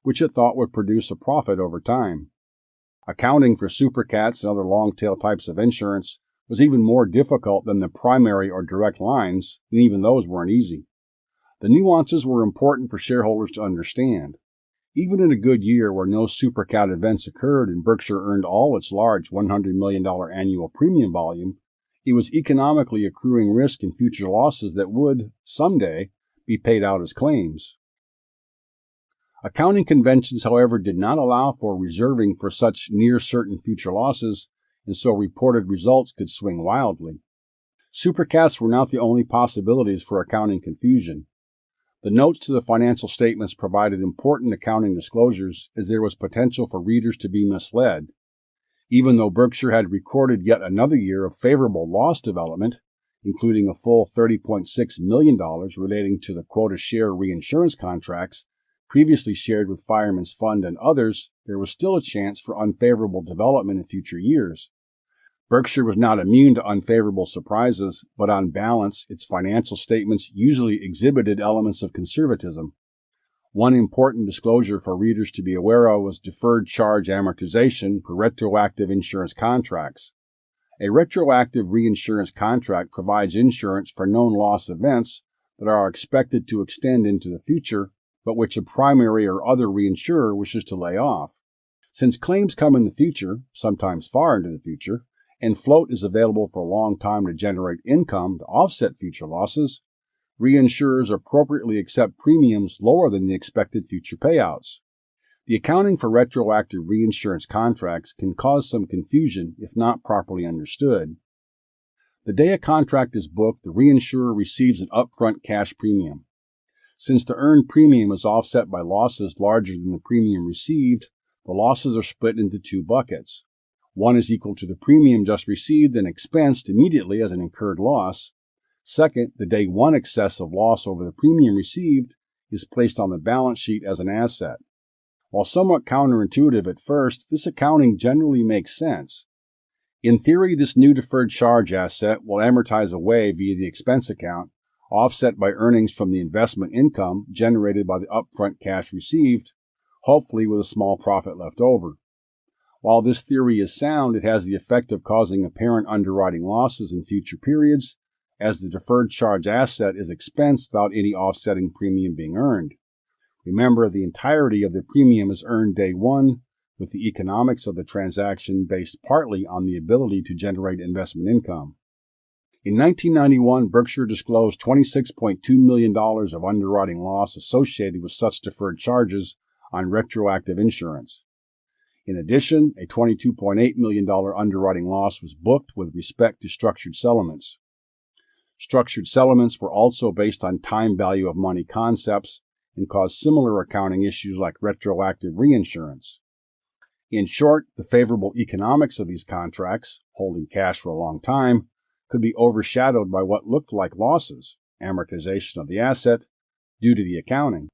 which it thought would produce a profit over time. Accounting for supercats and other long-tail types of insurance was even more difficult than the primary or direct lines, and even those weren't easy. The nuances were important for shareholders to understand. Even in a good year where no supercat events occurred and Berkshire earned all its large $100 million annual premium volume, it was economically accruing risk and future losses that would, someday, be paid out as claims. Accounting conventions, however, did not allow for reserving for such near-certain future losses, and so reported results could swing wildly. Supercats were not the only possibilities for accounting confusion. The notes to the financial statements provided important accounting disclosures, as there was potential for readers to be misled. Even though Berkshire had recorded yet another year of favorable loss development, including a full $30.6 million relating to the quota share reinsurance contracts previously shared with Fireman's Fund and others, there was still a chance for unfavorable development in future years. Berkshire was not immune to unfavorable surprises, but on balance, its financial statements usually exhibited elements of conservatism. One important disclosure for readers to be aware of was deferred charge amortization for retroactive insurance contracts. A retroactive reinsurance contract provides insurance for known loss events that are expected to extend into the future, but which a primary or other reinsurer wishes to lay off. Since claims come in the future, sometimes far into the future, and float is available for a long time to generate income to offset future losses, reinsurers appropriately accept premiums lower than the expected future payouts. The accounting for retroactive reinsurance contracts can cause some confusion if not properly understood. The day a contract is booked, the reinsurer receives an upfront cash premium. Since the earned premium is offset by losses larger than the premium received, the losses are split into two buckets. One is equal to the premium just received and expensed immediately as an incurred loss. Second, the day one excess of loss over the premium received is placed on the balance sheet as an asset. While somewhat counterintuitive at first, this accounting generally makes sense. In theory, this new deferred charge asset will amortize away via the expense account, offset by earnings from the investment income generated by the upfront cash received, hopefully with a small profit left over. While this theory is sound, it has the effect of causing apparent underwriting losses in future periods, as the deferred charge asset is expensed without any offsetting premium being earned. Remember, the entirety of the premium is earned day one, with the economics of the transaction based partly on the ability to generate investment income. In 1991, Berkshire disclosed $26.2 million of underwriting loss associated with such deferred charges on retroactive insurance. In addition, a $22.8 million underwriting loss was booked with respect to structured settlements. Structured settlements were also based on time value of money concepts and caused similar accounting issues like retroactive reinsurance. In short, the favorable economics of these contracts, holding cash for a long time, could be overshadowed by what looked like losses, amortization of the asset, due to the accounting.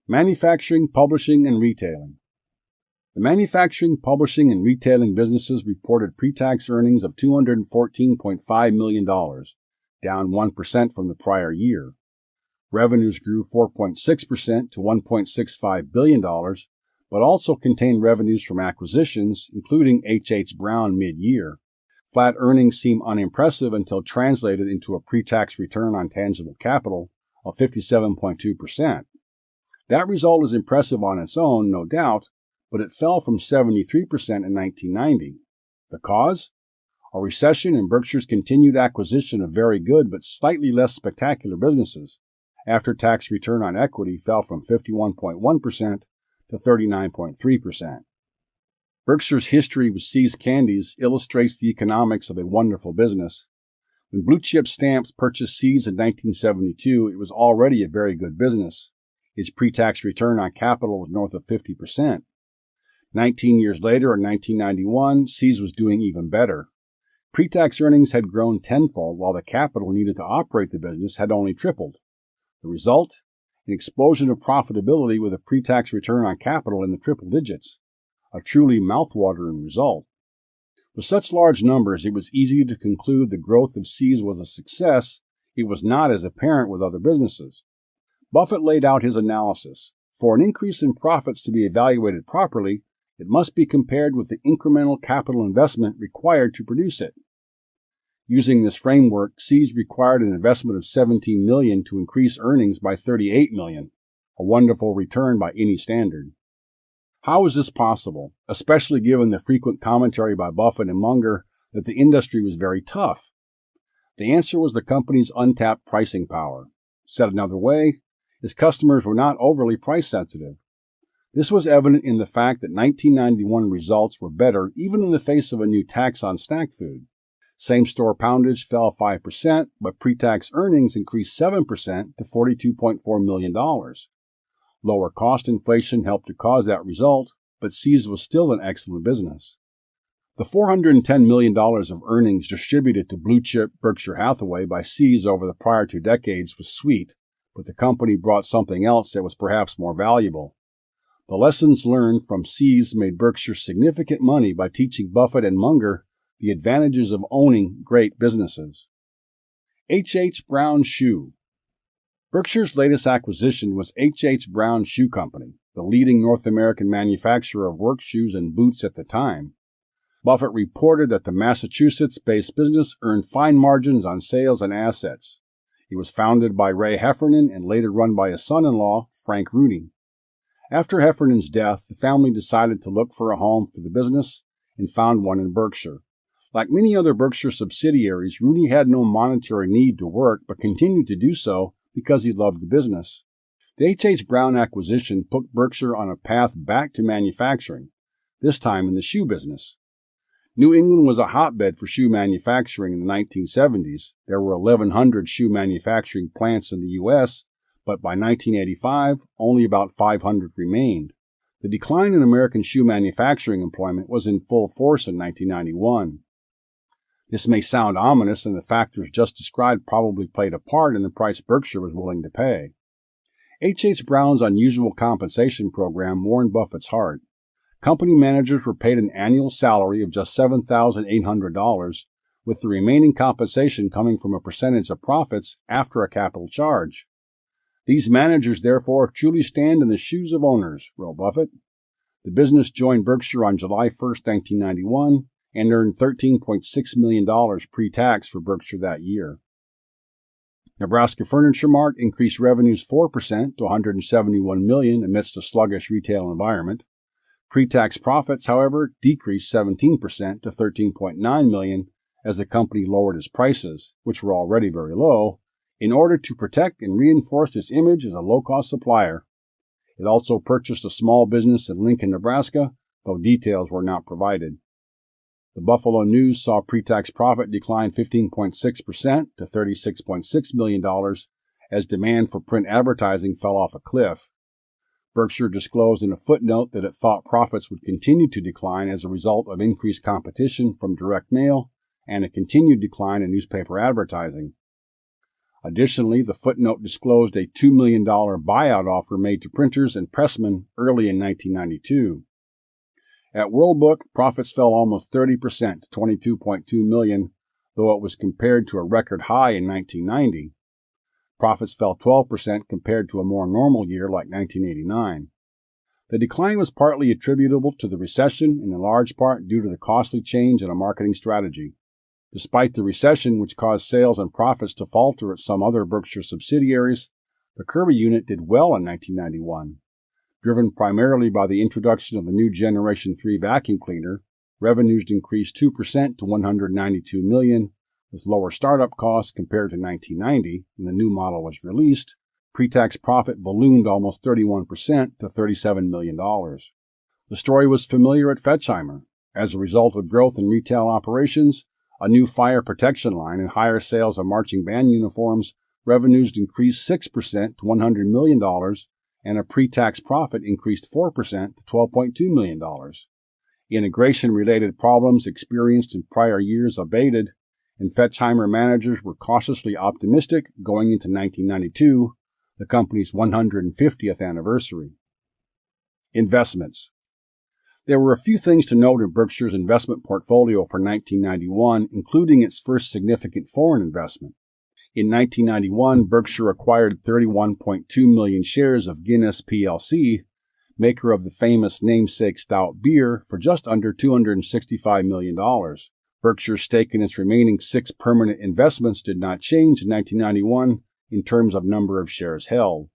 Manufacturing, publishing, and retailing. The manufacturing, publishing, and retailing businesses reported pre-tax earnings of $214.5 million, down 1% from the prior year. Revenues grew 4.6% to $1.65 billion, but also contained revenues from acquisitions, including H.H. Brown mid-year. Flat earnings seem unimpressive until translated into a pre-tax return on tangible capital of 57.2%. That result is impressive on its own, no doubt, but it fell from 73% in 1990. The cause? A recession and Berkshire's continued acquisition of very good but slightly less spectacular businesses. After-tax return on equity fell from 51.1% to 39.3%. Berkshire's history with See's Candies illustrates the economics of a wonderful business. When Blue Chip Stamps purchased See's in 1972, it was already a very good business. Its pre-tax return on capital was north of 50%. 19 years later, in 1991, See's was doing even better. Pre-tax earnings had grown tenfold, while the capital needed to operate the business had only tripled. The result? An explosion of profitability with a pre-tax return on capital in the triple digits. A truly mouth-watering result. With such large numbers, it was easy to conclude the growth of See's was a success. It was not as apparent with other businesses. Buffett laid out his analysis. For an increase in profits to be evaluated properly, it must be compared with the incremental capital investment required to produce it. Using this framework, See's required an investment of $17 million to increase earnings by $38 million, a wonderful return by any standard. How is this possible, especially given the frequent commentary by Buffett and Munger that the industry was very tough? The answer was the company's untapped pricing power. Said another way, its customers were not overly price sensitive. This was evident in the fact that 1991 results were better even in the face of a new tax on snack food. Same-store poundage fell 5%, but pre-tax earnings increased 7% to $42.4 million. Lower cost inflation helped to cause that result, but See's was still an excellent business. The $410 million of earnings distributed to blue-chip Berkshire Hathaway by See's over the prior 2 decades was sweet, but the company brought something else that was perhaps more valuable. The lessons learned from See's made Berkshire significant money by teaching Buffett and Munger the advantages of owning great businesses. H. Brown Shoe. Berkshire's latest acquisition was H. Brown Shoe Company, the leading North American manufacturer of work shoes and boots at the time. Buffett reported that the Massachusetts-based business earned fine margins on sales and assets. It was founded by Ray Heffernan and later run by his son-in-law, Frank Rooney. After Heffernan's death, the family decided to look for a home for the business and found one in Berkshire. Like many other Berkshire subsidiaries, Rooney had no monetary need to work but continued to do so because he loved the business. The H. Brown acquisition put Berkshire on a path back to manufacturing, this time in the shoe business. New England was a hotbed for shoe manufacturing in the 1970s. There were 1,100 shoe manufacturing plants in the U.S., but by 1985, only about 500 remained. The decline in American shoe manufacturing employment was in full force in 1991. This may sound ominous, and the factors just described probably played a part in the price Berkshire was willing to pay. H. Brown's unusual compensation program warmed Buffett's heart. Company managers were paid an annual salary of just $7,800, with the remaining compensation coming from a percentage of profits after a capital charge. These managers, therefore, truly stand in the shoes of owners, wrote Buffett. The business joined Berkshire on July 1, 1991, and earned $13.6 million pre-tax for Berkshire that year. Nebraska Furniture Mart increased revenues 4% to $171 million amidst a sluggish retail environment. Pre-tax profits, however, decreased 17% to $13.9 million as the company lowered its prices, which were already very low, in order to protect and reinforce its image as a low-cost supplier. It also purchased a small business in Lincoln, Nebraska, though details were not provided. The Buffalo News saw pre-tax profit decline 15.6% to $36.6 million as demand for print advertising fell off a cliff. Berkshire disclosed in a footnote that it thought profits would continue to decline as a result of increased competition from direct mail and a continued decline in newspaper advertising. Additionally, the footnote disclosed a $2 million buyout offer made to printers and pressmen early in 1992. At World Book, profits fell almost 30% to $22.2 million, though it was compared to a record high in 1990. Profits fell 12% compared to a more normal year like 1989. The decline was partly attributable to the recession and in large part due to the costly change in a marketing strategy. Despite the recession, which caused sales and profits to falter at some other Berkshire subsidiaries, the Kirby unit did well in 1991. Driven primarily by the introduction of the new Generation 3 vacuum cleaner, revenues increased 2% to $192 million, with lower startup costs compared to 1990 when the new model was released. Pre-tax profit ballooned almost 31% to $37 million. The story was familiar at Fetchheimer. As a result of growth in retail operations, a new fire protection line, and higher sales of marching band uniforms, revenues increased 6% to $100 million, and a pre-tax profit increased 4% to $12.2 million. Integration-related problems experienced in prior years abated, and Fetchheimer managers were cautiously optimistic going into 1992, the company's 150th anniversary. Investments. There were a few things to note in Berkshire's investment portfolio for 1991, including its first significant foreign investment. In 1991, Berkshire acquired 31.2 million shares of Guinness plc, maker of the famous namesake stout beer, for just under $265 million. Berkshire's stake in its remaining 6 permanent investments did not change in 1991 in terms of number of shares held.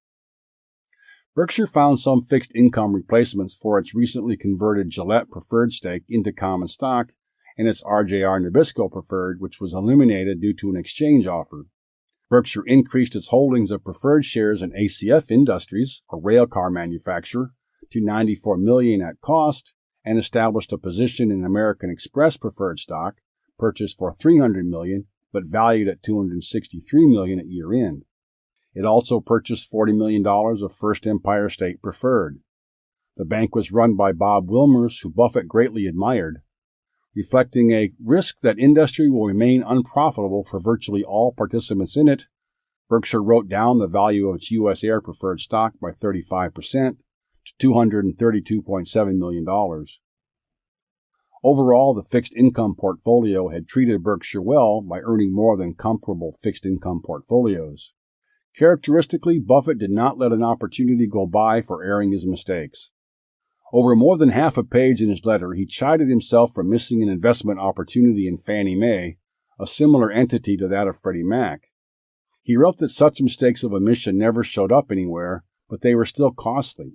Berkshire found some fixed income replacements for its recently converted Gillette preferred stake into common stock and its RJR Nabisco preferred, which was eliminated due to an exchange offer. Berkshire increased its holdings of preferred shares in ACF Industries, a railcar manufacturer, to $94 million at cost, and established a position in American Express preferred stock, purchased for $300 million, but valued at $263 million at year-end. It also purchased $40 million of First Empire State preferred. The bank was run by Bob Wilmers, who Buffett greatly admired. Reflecting a risk that industry will remain unprofitable for virtually all participants in it, Berkshire wrote down the value of its U.S. Air preferred stock by 35% to $232.7 million. Overall, the fixed income portfolio had treated Berkshire well by earning more than comparable fixed income portfolios. Characteristically, Buffett did not let an opportunity go by for airing his mistakes. Over more than half a page in his letter, he chided himself for missing an investment opportunity in Fannie Mae, a similar entity to that of Freddie Mac. He wrote that such mistakes of omission never showed up anywhere, but they were still costly.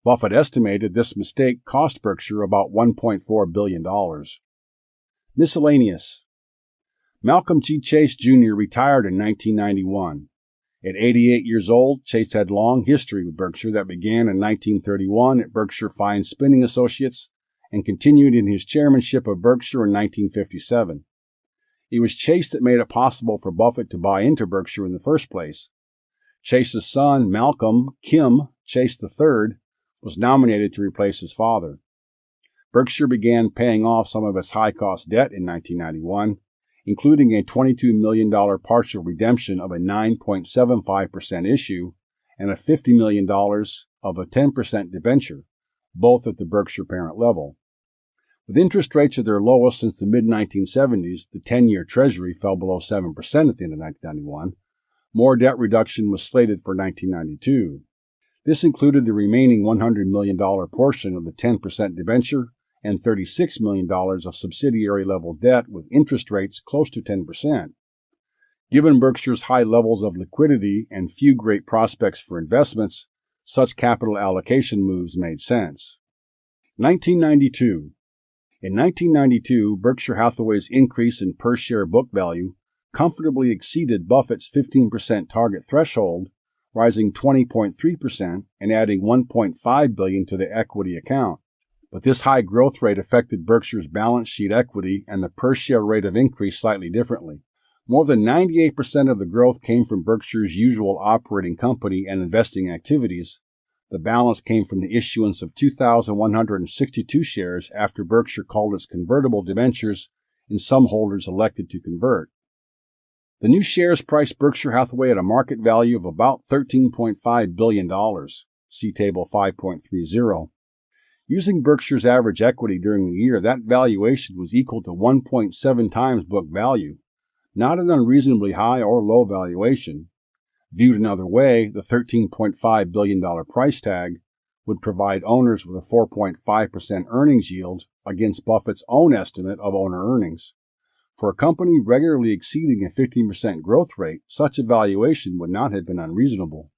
Buffett estimated this mistake cost Berkshire about $1.4 billion. Miscellaneous. Malcolm G. Chase Jr. retired in 1991. At 88 years old, Chase had long history with Berkshire that began in 1931 at Berkshire Fine Spinning Associates and continued in his chairmanship of Berkshire in 1957. It was Chase that made it possible for Buffett to buy into Berkshire in the first place. Chase's son, Malcolm Kim Chase III, was nominated to replace his father. Berkshire began paying off some of its high-cost debt in 1991, including a $22 million partial redemption of a 9.75% issue and a $50 million of a 10% debenture, both at the Berkshire parent level. With interest rates at their lowest since the mid-1970s, the 10-year Treasury fell below 7% at the end of 1991. More debt reduction was slated for 1992. This included the remaining $100 million portion of the 10% debenture and $36 million of subsidiary-level debt with interest rates close to 10%. Given Berkshire's high levels of liquidity and few great prospects for investments, such capital allocation moves made sense. 1992. In 1992, Berkshire Hathaway's increase in per-share book value comfortably exceeded Buffett's 15% target threshold, rising 20.3% and adding $1.5 billion to the equity account. But this high growth rate affected Berkshire's balance sheet equity and the per-share rate of increase slightly differently. More than 98% of the growth came from Berkshire's usual operating company and investing activities. The balance came from the issuance of 2,162 shares after Berkshire called its convertible debentures and some holders elected to convert. The new shares priced Berkshire Hathaway at a market value of about $13.5 billion. See Table 5.30. Using Berkshire's average equity during the year, that valuation was equal to 1.7 times book value, not an unreasonably high or low valuation. Viewed another way, the $13.5 billion price tag would provide owners with a 4.5% earnings yield against Buffett's own estimate of owner earnings. For a company regularly exceeding a 15% growth rate, such a valuation would not have been unreasonable.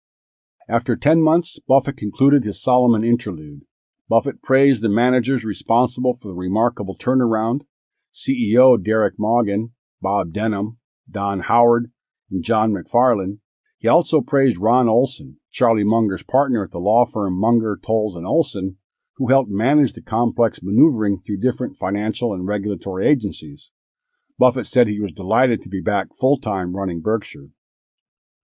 After 10 months, Buffett concluded his Solomon interlude. Buffett praised the managers responsible for the remarkable turnaround, CEO Derek Morgan, Bob Denham, Don Howard, and John McFarlane. He also praised Ron Olson, Charlie Munger's partner at the law firm Munger, Tolles & Olson, who helped manage the complex maneuvering through different financial and regulatory agencies. Buffett said he was delighted to be back full-time running Berkshire.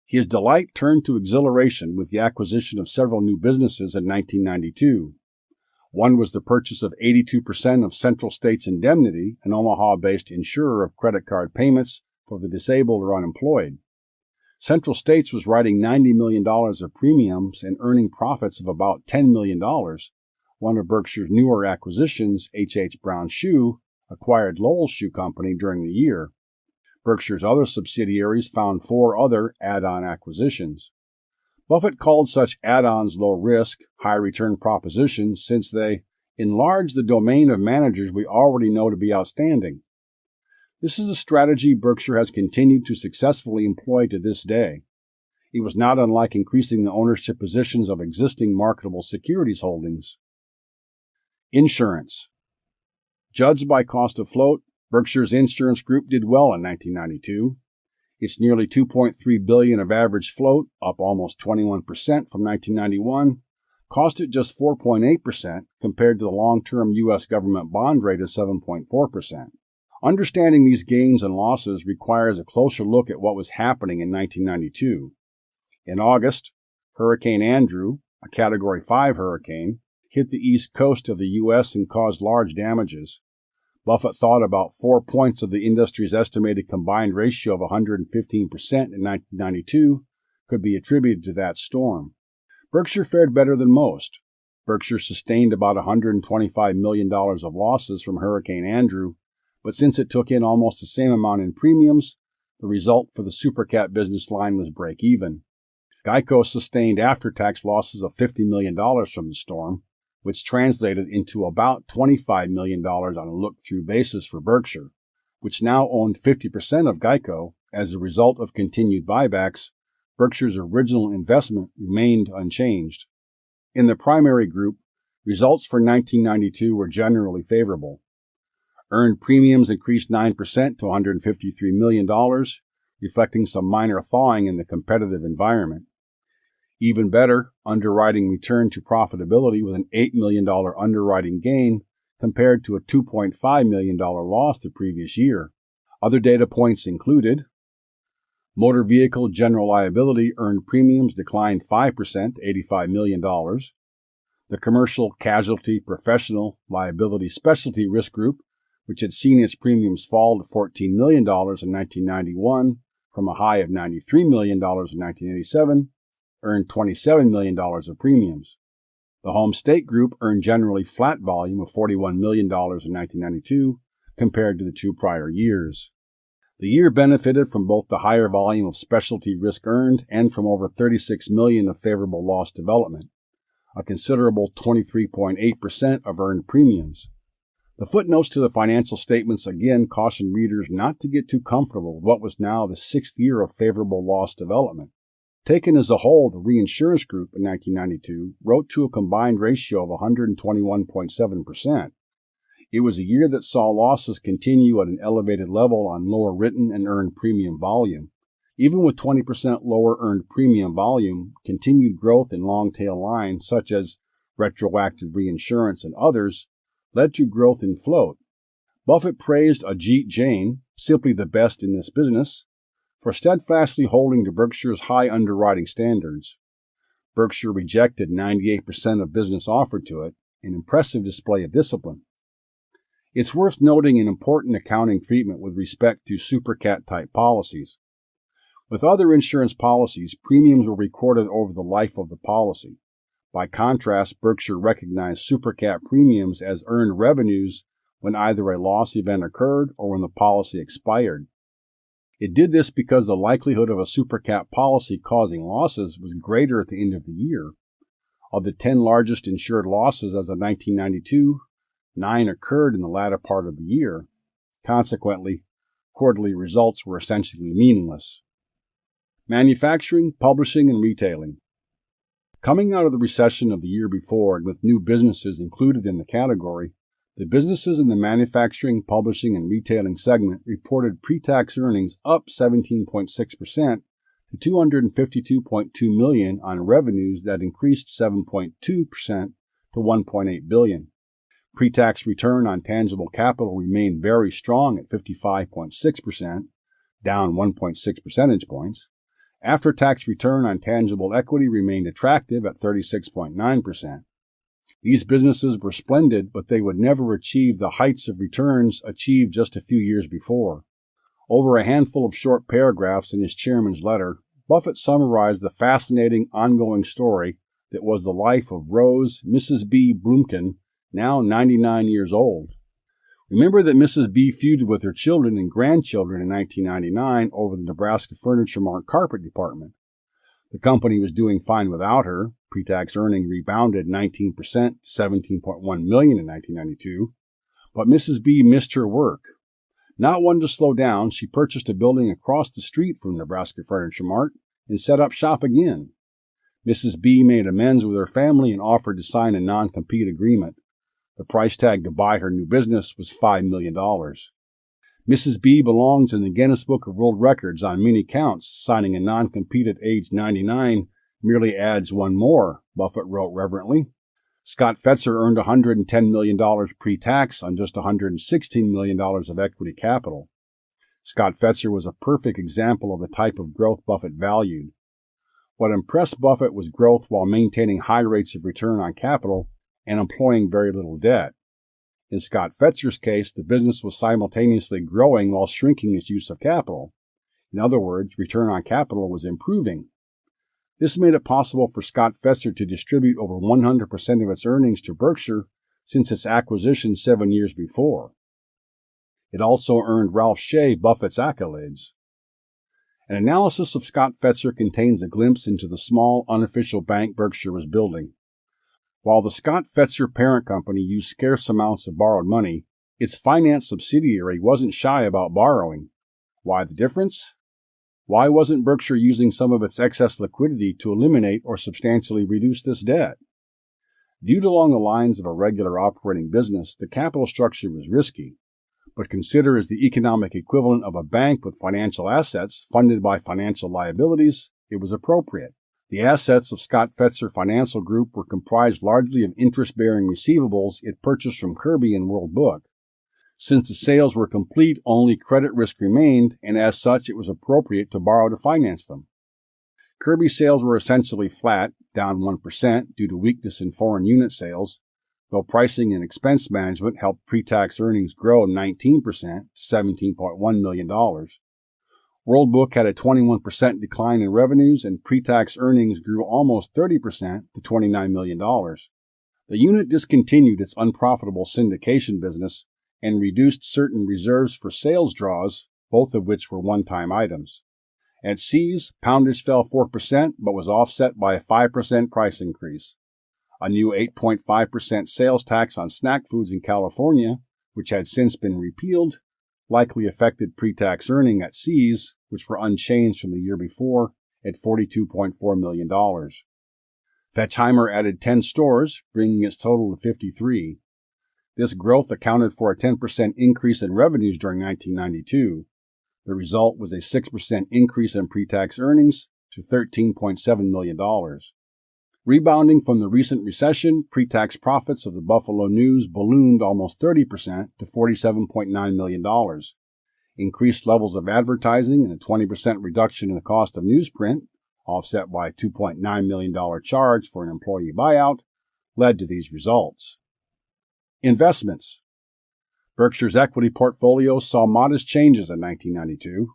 His delight turned to exhilaration with the acquisition of several new businesses in 1992. One was the purchase of 82% of Central States Indemnity, an Omaha-based insurer of credit card payments for the disabled or unemployed. Central States was writing $90 million of premiums and earning profits of about $10 million. One of Berkshire's newer acquisitions, H.H. Brown Shoe, acquired Lowell's Shoe Company during the year. Berkshire's other subsidiaries found 4 other add-on acquisitions. Buffett called such add-ons low-risk, high-return propositions since they enlarge the domain of managers we already know to be outstanding. This is a strategy Berkshire has continued to successfully employ to this day. It was not unlike increasing the ownership positions of existing marketable securities holdings. Insurance. Judged by cost of float, Berkshire's insurance group did well in 1992. Its nearly $2.3 billion of average float, up almost 21% from 1991, cost it just 4.8% compared to the long-term U.S. government bond rate of 7.4%. Understanding these gains and losses requires a closer look at what was happening in 1992. In August, Hurricane Andrew, a Category 5 hurricane, hit the east coast of the U.S. and caused large damages. Buffett thought about 4 points of the industry's estimated combined ratio of 115% in 1992 could be attributed to that storm. Berkshire fared better than most. Berkshire sustained about $125 million of losses from Hurricane Andrew, but since it took in almost the same amount in premiums, the result for the supercat business line was break even. Geico sustained after-tax losses of $50 million from the storm, which translated into about $25 million on a look-through basis for Berkshire, which now owned 50% of Geico. As a result of continued buybacks, Berkshire's original investment remained unchanged. In the primary group, results for 1992 were generally favorable. Earned premiums increased 9% to $153 million, reflecting some minor thawing in the competitive environment. Even better, underwriting returned to profitability with an $8 million underwriting gain compared to a $2.5 million loss the previous year. Other data points included: motor vehicle general liability earned premiums declined 5% to $85 million. The commercial casualty professional liability specialty risk group, which had seen its premiums fall to $14 million in 1991 from a high of $93 million in 1987, earned $27 million of premiums. The Home State Group earned generally flat volume of $41 million in 1992 compared to the 2 prior years. The year benefited from both the higher volume of specialty risk earned and from over $36 million of favorable loss development, a considerable 23.8% of earned premiums. The footnotes to the financial statements again caution readers not to get too comfortable with what was now the 6th year of favorable loss development. Taken as a whole, the reinsurance group in 1992 wrote to a combined ratio of 121.7%. It was a year that saw losses continue at an elevated level on lower written and earned premium volume. Even with 20% lower earned premium volume, continued growth in long-tail lines such as retroactive reinsurance and others led to growth in float. Buffett praised Ajit Jain, simply the best in this business, for steadfastly holding to Berkshire's high underwriting standards. Berkshire rejected 98% of business offered to it, an impressive display of discipline. It's worth noting an important accounting treatment with respect to supercat-type policies. With other insurance policies, premiums were recorded over the life of the policy. By contrast, Berkshire recognized supercat premiums as earned revenues when either a loss event occurred or when the policy expired. It did this because the likelihood of a supercat policy causing losses was greater at the end of the year. Of the 10 largest insured losses as of 1992, 9 occurred in the latter part of the year. Consequently, quarterly results were essentially meaningless. Manufacturing, publishing, and retailing. Coming out of the recession of the year before and with new businesses included in the category, the businesses in the manufacturing, publishing, and retailing segment reported pre-tax earnings up 17.6% to $252.2 million on revenues that increased 7.2% to $1.8 billion. Pre-tax return on tangible capital remained very strong at 55.6%, down 1.6 percentage points. After-tax return on tangible equity remained attractive at 36.9%. These businesses were splendid, but they would never achieve the heights of returns achieved just a few years before. Over a handful of short paragraphs in his chairman's letter, Buffett summarized the fascinating ongoing story that was the life of Rose Mrs. B. Blumkin, now 99 years old. Remember that Mrs. B feuded with her children and grandchildren in 1999 over the Nebraska Furniture Mart carpet department. The company was doing fine without her. Pre-tax earnings rebounded 19% to $17.1 million in 1992. But Mrs. B missed her work. Not one to slow down, she purchased a building across the street from Nebraska Furniture Mart and set up shop again. Mrs. B made amends with her family and offered to sign a non-compete agreement. The price tag to buy her new business was $5 million. Mrs. B belongs in the Guinness Book of World Records on many counts. Signing a non-compete at age 99 merely adds one more, Buffett wrote reverently. Scott Fetzer earned $110 million pre-tax on just $116 million of equity capital. Scott Fetzer was a perfect example of the type of growth Buffett valued. What impressed Buffett was growth while maintaining high rates of return on capital and employing very little debt. In Scott Fetzer's case, the business was simultaneously growing while shrinking its use of capital. In other words, return on capital was improving. This made it possible for Scott Fetzer to distribute over 100% of its earnings to Berkshire since its acquisition 7 years before. It also earned Ralph Shea Buffett's accolades. An analysis of Scott Fetzer contains a glimpse into the small, unofficial bank Berkshire was building. While the Scott Fetzer parent company used scarce amounts of borrowed money, its finance subsidiary wasn't shy about borrowing. Why the difference? Why wasn't Berkshire using some of its excess liquidity to eliminate or substantially reduce this debt? Viewed along the lines of a regular operating business, the capital structure was risky, but considered as the economic equivalent of a bank with financial assets funded by financial liabilities, it was appropriate. The assets of Scott Fetzer Financial Group were comprised largely of interest-bearing receivables it purchased from Kirby and World Book. Since the sales were complete, only credit risk remained, and as such it was appropriate to borrow to finance them. Kirby sales were essentially flat, down 1% due to weakness in foreign unit sales, though pricing and expense management helped pre-tax earnings grow 19% to $17.1 million. World Book had a 21% decline in revenues, and pre-tax earnings grew almost 30% to $29 million. The unit discontinued its unprofitable syndication business and reduced certain reserves for sales draws, both of which were one-time items. At See's, poundage fell 4% but was offset by a 5% price increase. A new 8.5% sales tax on snack foods in California, which had since been repealed, likely affected pre-tax earnings at See's, which were unchanged from the year before, at $42.4 million. Fetchheimer added 10 stores, bringing its total to 53. This growth accounted for a 10% increase in revenues during 1992. The result was a 6% increase in pre-tax earnings to $13.7 million. Rebounding from the recent recession, pre-tax profits of the Buffalo News ballooned almost 30% to $47.9 million. Increased levels of advertising and a 20% reduction in the cost of newsprint, offset by a $2.9 million charge for an employee buyout, led to these results. Investments. Berkshire's equity portfolio saw modest changes in 1992.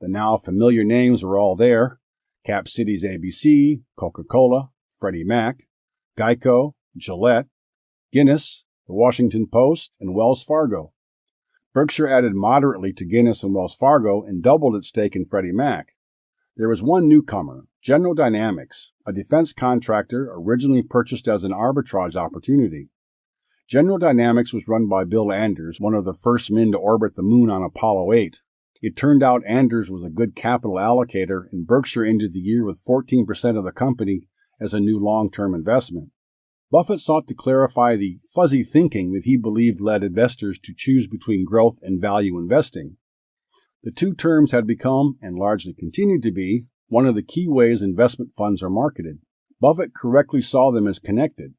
The now familiar names were all there: Cap Cities ABC, Coca-Cola, Freddie Mac, Geico, Gillette, Guinness, the Washington Post, and Wells Fargo. Berkshire added moderately to Guinness and Wells Fargo and doubled its stake in Freddie Mac. There was one newcomer, General Dynamics, a defense contractor originally purchased as an arbitrage opportunity. General Dynamics was run by Bill Anders, one of the first men to orbit the moon on Apollo 8. It turned out Anders was a good capital allocator, and Berkshire ended the year with 14% of the company as a new long-term investment. Buffett sought to clarify the fuzzy thinking that he believed led investors to choose between growth and value investing. The two terms had become, and largely continued to be, one of the key ways investment funds are marketed. Buffett correctly saw them as connected.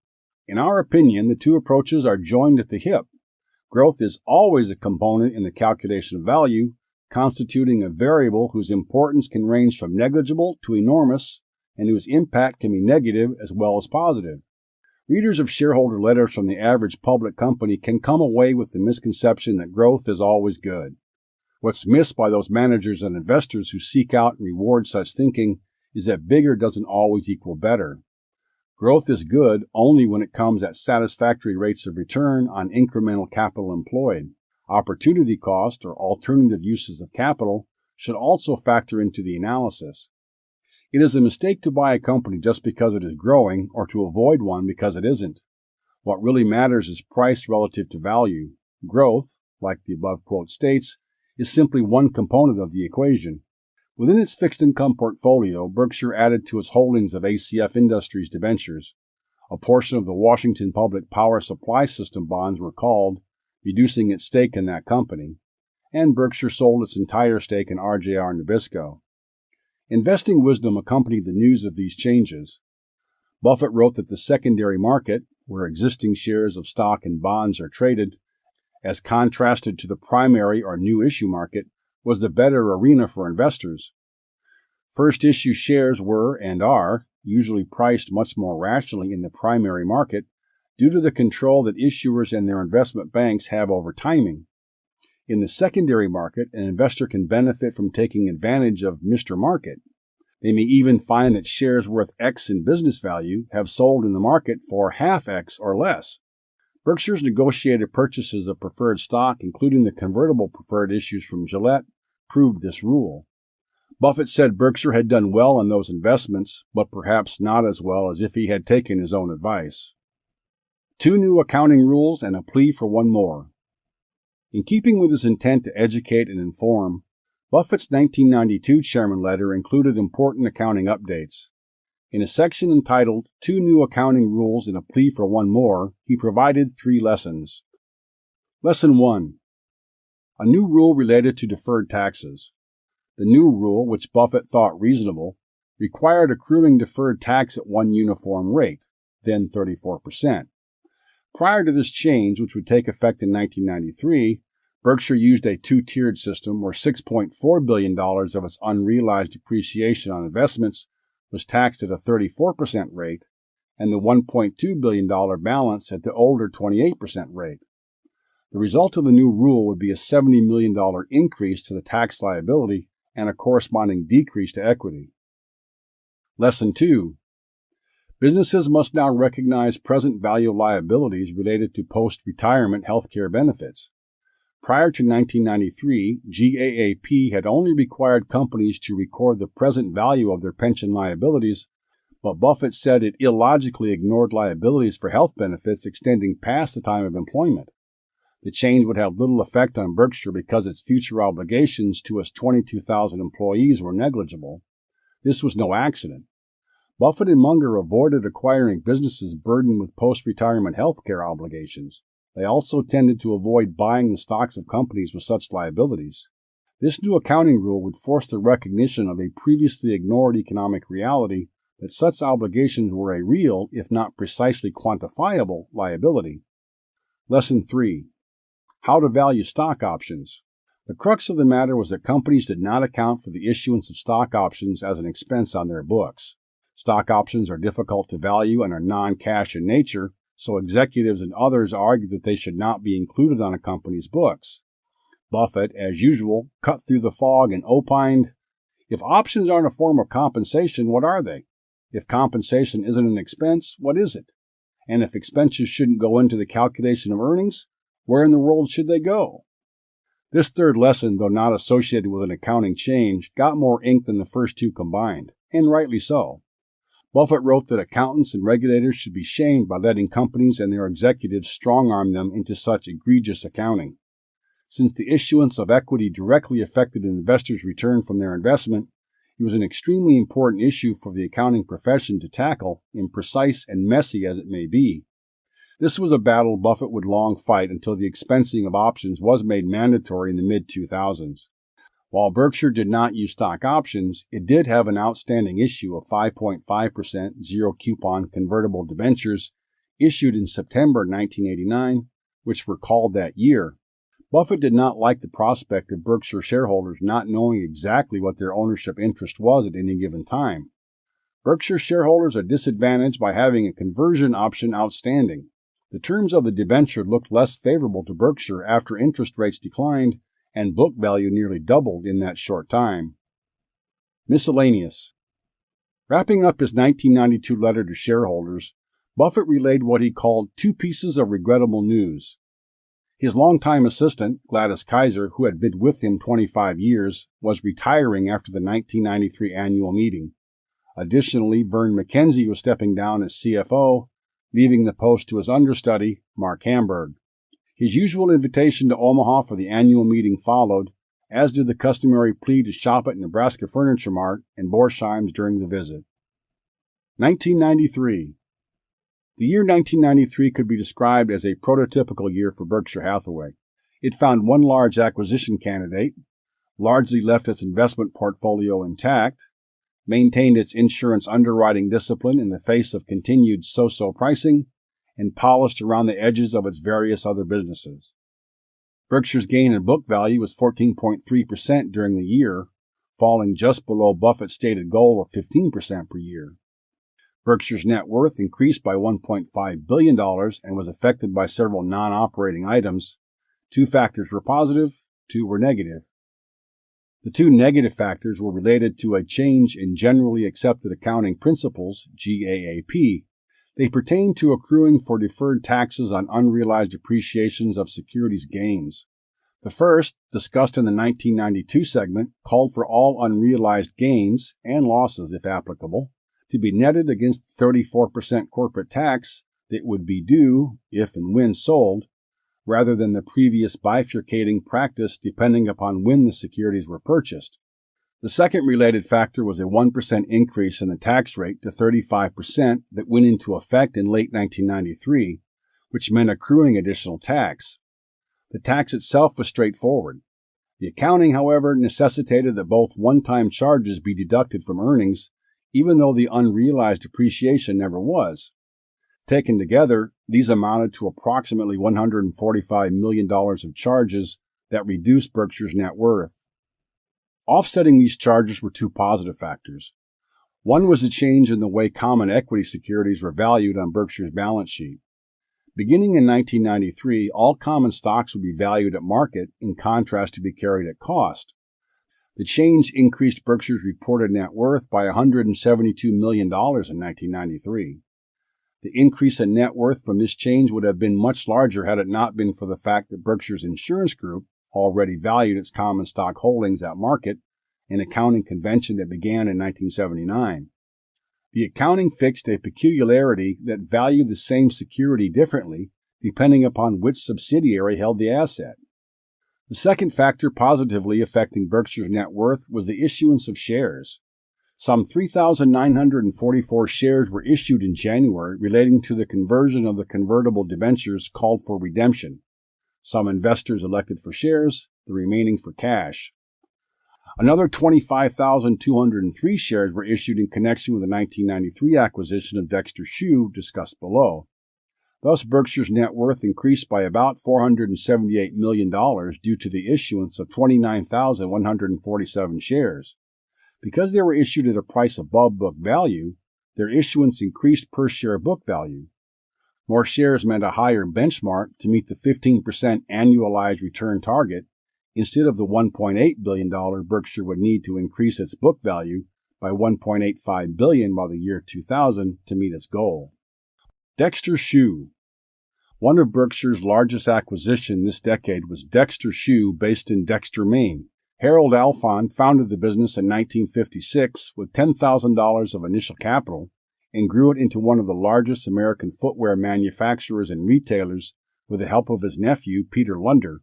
In our opinion, the two approaches are joined at the hip. Growth is always a component in the calculation of value, constituting a variable whose importance can range from negligible to enormous, and whose impact can be negative as well as positive. Readers of shareholder letters from the average public company can come away with the misconception that growth is always good. What's missed by those managers and investors who seek out and reward such thinking is that bigger doesn't always equal better. Growth is good only when it comes at satisfactory rates of return on incremental capital employed. Opportunity cost, or alternative uses of capital, should also factor into the analysis. It is a mistake to buy a company just because it is growing or to avoid one because it isn't. What really matters is price relative to value. Growth, like the above quote states, is simply one component of the equation. Within its fixed income portfolio, Berkshire added to its holdings of ACF Industries debentures. A portion of the Washington Public Power Supply System bonds were called, reducing its stake in that company, and Berkshire sold its entire stake in RJR Nabisco. Investing wisdom accompanied the news of these changes. Buffett wrote that the secondary market, where existing shares of stock and bonds are traded, as contrasted to the primary or new issue market, was the better arena for investors. First issue shares were, and are, usually priced much more rationally in the primary market due to the control that issuers and their investment banks have over timing. In the secondary market, an investor can benefit from taking advantage of Mr. Market. They may even find that shares worth X in business value have sold in the market for half X or less. Berkshire's negotiated purchases of preferred stock, including the convertible preferred issues from Gillette, proved this rule. Buffett said Berkshire had done well on those investments, but perhaps not as well as if he had taken his own advice. 2 new accounting rules and a plea for one more. In keeping with his intent to educate and inform, Buffett's 1992 Chairman letter included important accounting updates. In a section entitled 2 New Accounting Rules and a Plea for One More, he provided 3 lessons. Lesson 1. A new rule related to deferred taxes. The new rule, which Buffett thought reasonable, required accruing deferred tax at one uniform rate, then 34%. Prior to this change, which would take effect in 1993, Berkshire used a 2-tiered system where $6.4 billion of its unrealized depreciation on investments was taxed at a 34% rate, and the $1.2 billion balance at the older 28% rate. The result of the new rule would be a $70 million increase to the tax liability and a corresponding decrease to equity. Lesson 2. Businesses must now recognize present value liabilities related to post-retirement healthcare benefits. Prior to 1993, GAAP had only required companies to record the present value of their pension liabilities, but Buffett said it illogically ignored liabilities for health benefits extending past the time of employment. The change would have little effect on Berkshire because its future obligations to its 22,000 employees were negligible. This was no accident. Buffett and Munger avoided acquiring businesses burdened with post-retirement healthcare obligations. They also tended to avoid buying the stocks of companies with such liabilities. This new accounting rule would force the recognition of a previously ignored economic reality that such obligations were a real, if not precisely quantifiable, liability. Lesson 3. How to value stock options. The crux of the matter was that companies did not account for the issuance of stock options as an expense on their books. Stock options are difficult to value and are non-cash in nature, so executives and others argued that they should not be included on a company's books. Buffett, as usual, cut through the fog and opined, "If options aren't a form of compensation, what are they? If compensation isn't an expense, what is it? And if expenses shouldn't go into the calculation of earnings, where in the world should they go?" This third lesson, though not associated with an accounting change, got more ink than the first 2 combined, and rightly so. Buffett wrote that accountants and regulators should be shamed by letting companies and their executives strong-arm them into such egregious accounting. Since the issuance of equity directly affected an investor's return from their investment, it was an extremely important issue for the accounting profession to tackle, imprecise and messy as it may be. This was a battle Buffett would long fight until the expensing of options was made mandatory in the mid-2000s. While Berkshire did not use stock options, it did have an outstanding issue of 5.5% zero-coupon convertible debentures issued in September 1989, which were called that year. Buffett did not like the prospect of Berkshire shareholders not knowing exactly what their ownership interest was at any given time. Berkshire shareholders are disadvantaged by having a conversion option outstanding. The terms of the debenture looked less favorable to Berkshire after interest rates declined and book value nearly doubled in that short time. Miscellaneous. Wrapping up his 1992 letter to shareholders, Buffett relayed what he called 2 pieces of regrettable news. His longtime assistant, Gladys Kaiser, who had been with him 25 years, was retiring after the 1993 annual meeting. Additionally, Vern McKenzie was stepping down as CFO, leaving the post to his understudy, Mark Hamburg. His usual invitation to Omaha for the annual meeting followed, as did the customary plea to shop at Nebraska Furniture Mart and Borsheim's during the visit. 1993. The year 1993 could be described as a prototypical year for Berkshire Hathaway. It found one large acquisition candidate, largely left its investment portfolio intact, maintained its insurance underwriting discipline in the face of continued so-so pricing, and polished around the edges of its various other businesses. Berkshire's gain in book value was 14.3% during the year, falling just below Buffett's stated goal of 15% per year. Berkshire's net worth increased by $1.5 billion and was affected by several non-operating items. 2 factors were positive, 2 were negative. The 2 negative factors were related to a change in generally accepted accounting principles, GAAP. They pertain to accruing for deferred taxes on unrealized appreciations of securities gains. The first, discussed in the 1992 segment, called for all unrealized gains and losses, if applicable, to be netted against the 34% corporate tax that would be due if and when sold, rather than the previous bifurcating practice depending upon when the securities were purchased. The second related factor was a 1% increase in the tax rate to 35% that went into effect in late 1993, which meant accruing additional tax. The tax itself was straightforward. The accounting, however, necessitated that both one-time charges be deducted from earnings, even though the unrealized appreciation never was. Taken together, these amounted to approximately $145 million of charges that reduced Berkshire's net worth. Offsetting these charges were 2 positive factors. One was a change in the way common equity securities were valued on Berkshire's balance sheet. Beginning in 1993, all common stocks would be valued at market in contrast to be carried at cost. The change increased Berkshire's reported net worth by $172 million in 1993. The increase in net worth from this change would have been much larger had it not been for the fact that Berkshire's insurance group already valued its common stock holdings at market, an accounting convention that began in 1979. The accounting fixed a peculiarity that valued the same security differently depending upon which subsidiary held the asset. The second factor positively affecting Berkshire's net worth was the issuance of shares. Some 3,944 shares were issued in January relating to the conversion of the convertible debentures called for redemption. Some investors elected for shares, the remaining for cash. Another 25,203 shares were issued in connection with the 1993 acquisition of Dexter Shoe discussed below. Thus, Berkshire's net worth increased by about $478 million due to the issuance of 29,147 shares. Because they were issued at a price above book value, their issuance increased per-share book value. More shares meant a higher benchmark to meet the 15% annualized return target, instead of the $1.8 billion Berkshire would need to increase its book value by $1.85 billion by the year 2000 to meet its goal. Dexter Shoe. One of Berkshire's largest acquisitions this decade was Dexter Shoe, based in Dexter, Maine. Harold Alfond founded the business in 1956 with $10,000 of initial capital and grew it into one of the largest American footwear manufacturers and retailers with the help of his nephew, Peter Lunder.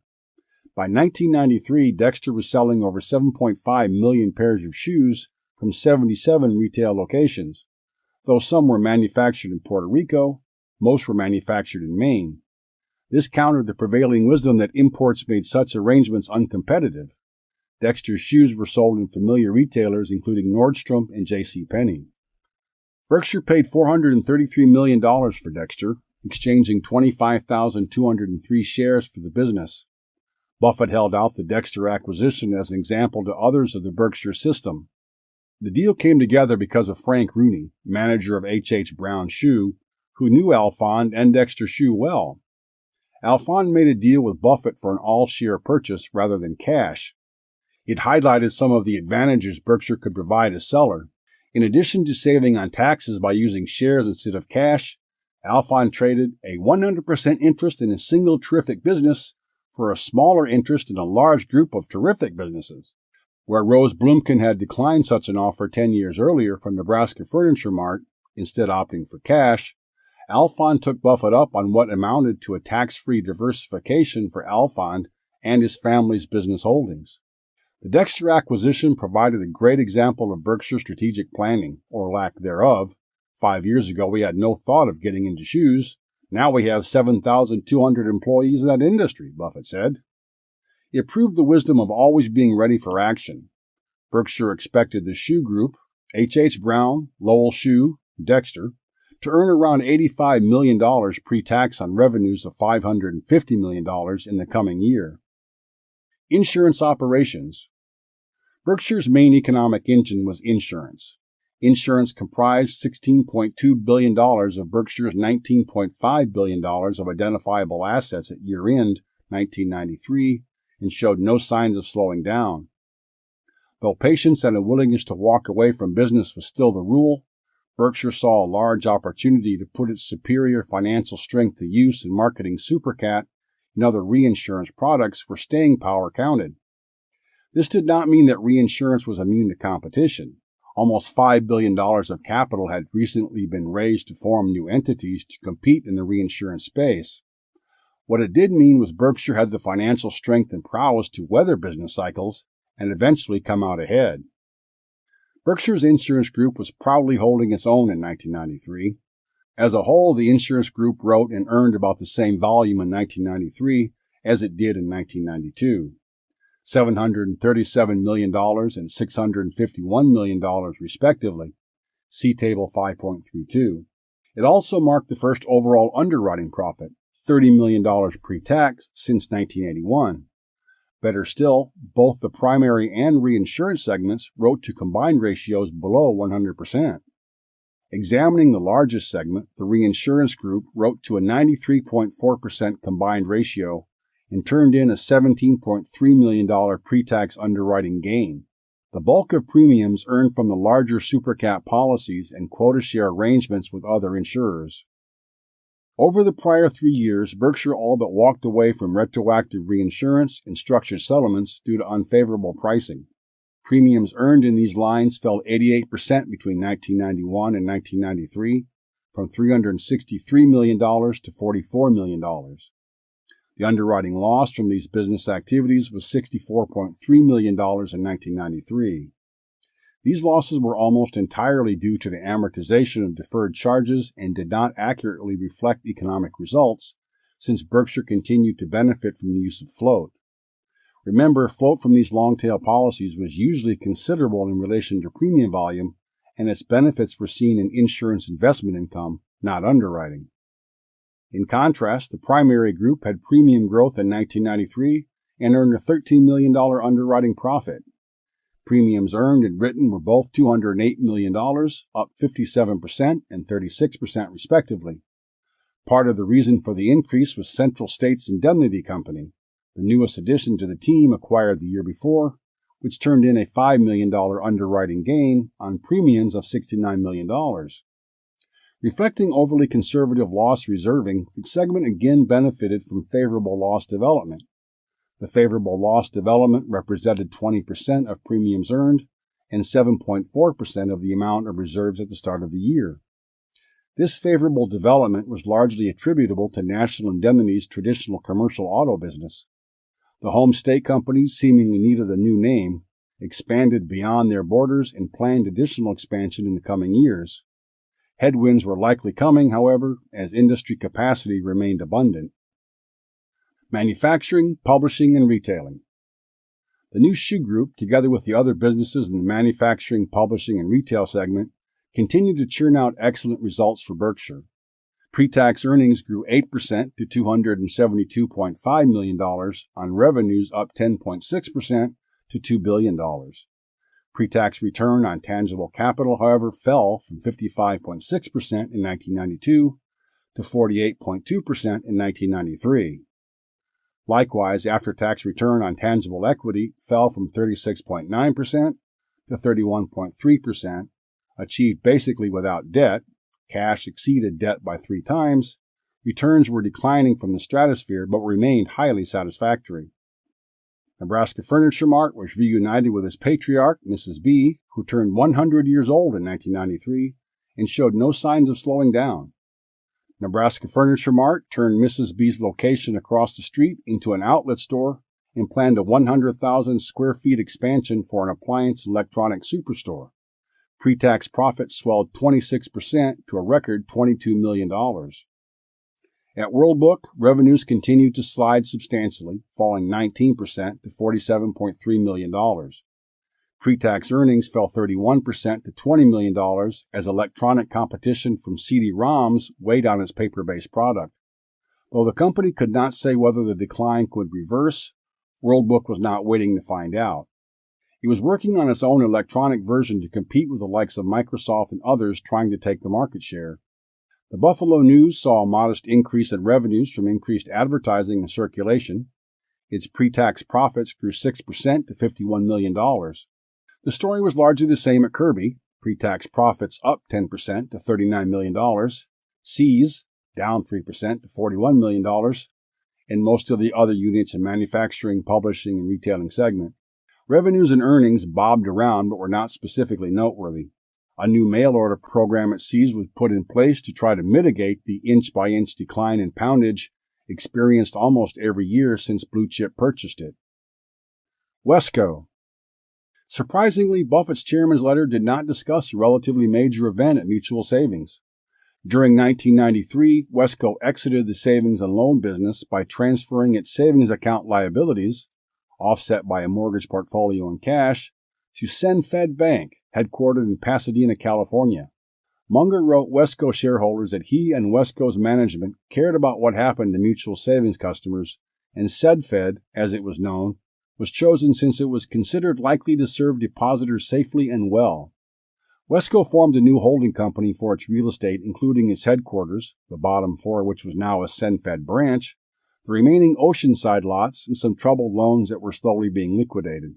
By 1993, Dexter was selling over 7.5 million pairs of shoes from 77 retail locations. Though some were manufactured in Puerto Rico, most were manufactured in Maine. This countered the prevailing wisdom that imports made such arrangements uncompetitive. Dexter's shoes were sold in familiar retailers including Nordstrom and JCPenney. Berkshire paid $433 million for Dexter, exchanging 25,203 shares for the business. Buffett held out the Dexter acquisition as an example to others of the Berkshire system. The deal came together because of Frank Rooney, manager of H.H. Brown Shoe, who knew Alfond and Dexter Shoe well. Alfond made a deal with Buffett for an all-share purchase rather than cash. It highlighted some of the advantages Berkshire could provide a seller. In addition to saving on taxes by using shares instead of cash, Alfond traded a 100% interest in a single terrific business for a smaller interest in a large group of terrific businesses. Where Rose Blumkin had declined such an offer 10 years earlier from Nebraska Furniture Mart, instead opting for cash, Alfond took Buffett up on what amounted to a tax-free diversification for Alfond and his family's business holdings. The Dexter acquisition provided a great example of Berkshire's strategic planning, or lack thereof. 5 years ago, we had no thought of getting into shoes. Now we have 7,200 employees in that industry, Buffett said. It proved the wisdom of always being ready for action. Berkshire expected the shoe group, H.H. Brown, Lowell Shoe, Dexter, to earn around $85 million pre-tax on revenues of $550 million in the coming year. Insurance operations. Berkshire's main economic engine was insurance. Insurance comprised $16.2 billion of Berkshire's $19.5 billion of identifiable assets at year-end 1993 and showed no signs of slowing down. Though patience and a willingness to walk away from business was still the rule, Berkshire saw a large opportunity to put its superior financial strength to use in marketing SuperCat and other reinsurance products where staying power counted. This did not mean that reinsurance was immune to competition. Almost $5 billion of capital had recently been raised to form new entities to compete in the reinsurance space. What it did mean was Berkshire had the financial strength and prowess to weather business cycles and eventually come out ahead. Berkshire's insurance group was proudly holding its own in 1993. As a whole, the insurance group wrote and earned about the same volume in 1993 as it did in 1992. $737 million and $651 million, respectively. See Table 5.32. It also marked the first overall underwriting profit, $30 million pre-tax, since 1981. Better still, both the primary and reinsurance segments wrote to combined ratios below 100%. Examining the largest segment, the reinsurance group wrote to a 93.4% combined ratio and turned in a $17.3 million pre-tax underwriting gain. The bulk of premiums earned from the larger SuperCat policies and quota share arrangements with other insurers. Over the prior 3 years, Berkshire all but walked away from retroactive reinsurance and structured settlements due to unfavorable pricing. Premiums earned in these lines fell 88% between 1991 and 1993, from $363 million to $44 million. The underwriting loss from these business activities was $64.3 million in 1993. These losses were almost entirely due to the amortization of deferred charges and did not accurately reflect economic results, since Berkshire continued to benefit from the use of float. Remember, float from these long-tail policies was usually considerable in relation to premium volume, and its benefits were seen in insurance investment income, not underwriting. In contrast, the primary group had premium growth in 1993 and earned a $13 million underwriting profit. Premiums earned and written were both $208 million, up 57% and 36% respectively. Part of the reason for the increase was Central States Indemnity Company, the newest addition to the team acquired the year before, which turned in a $5 million underwriting gain on premiums of $69 million. Reflecting overly conservative loss reserving, the segment again benefited from favorable loss development. The favorable loss development represented 20% of premiums earned and 7.4% of the amount of reserves at the start of the year. This favorable development was largely attributable to National Indemnity's traditional commercial auto business. The home state companies, seemingly needed a new name, expanded beyond their borders and planned additional expansion in the coming years. Headwinds were likely coming, however, as industry capacity remained abundant. Manufacturing, publishing, and retailing. The new shoe group, together with the other businesses in the manufacturing, publishing, and retail segment, continued to churn out excellent results for Berkshire. Pre-tax earnings grew 8% to $272.5 million on revenues up 10.6% to $2 billion. Pre-tax return on tangible capital, however, fell from 55.6% in 1992 to 48.2% in 1993. Likewise, after-tax return on tangible equity fell from 36.9% to 31.3%, achieved basically without debt. Cash exceeded debt by 3 times, Returns were declining from the stratosphere but remained highly satisfactory. Nebraska Furniture Mart was reunited with its patriarch, Mrs. B., who turned 100 years old in 1993 and showed no signs of slowing down. Nebraska Furniture Mart turned Mrs. B's location across the street into an outlet store and planned a 100,000 square feet expansion for an appliance and electronic superstore. Pre-tax profits swelled 26% to a record $22 million. At World Book, revenues continued to slide substantially, falling 19% to $47.3 million. Pre-tax earnings fell 31% to $20 million as electronic competition from CD-ROMs weighed on its paper-based product. Though the company could not say whether the decline could reverse, World Book was not waiting to find out. It was working on its own electronic version to compete with the likes of Microsoft and others trying to take the market share. The Buffalo News saw a modest increase in revenues from increased advertising and circulation. Its pre-tax profits grew 6% to $51 million. The story was largely the same at Kirby, pre-tax profits up 10% to $39 million, Sears down 3% to $41 million, and most of the other units in manufacturing, publishing, and retailing segment. Revenues and earnings bobbed around but were not specifically noteworthy. A new mail-order program at Sears was put in place to try to mitigate the inch-by-inch decline in poundage experienced almost every year since Blue Chip purchased it. Wesco. Surprisingly, Buffett's chairman's letter did not discuss a relatively major event at Mutual Savings. During 1993, Wesco exited the savings and loan business by transferring its savings account liabilities, offset by a mortgage portfolio and cash, to SenFed Bank, headquartered in Pasadena, California. Munger wrote Wesco shareholders that he and Wesco's management cared about what happened to Mutual Savings customers, and SedFed, as it was known, was chosen since it was considered likely to serve depositors safely and well. Wesco formed a new holding company for its real estate, including its headquarters, the bottom floor which was now a SenFed branch, the remaining Oceanside lots, and some troubled loans that were slowly being liquidated.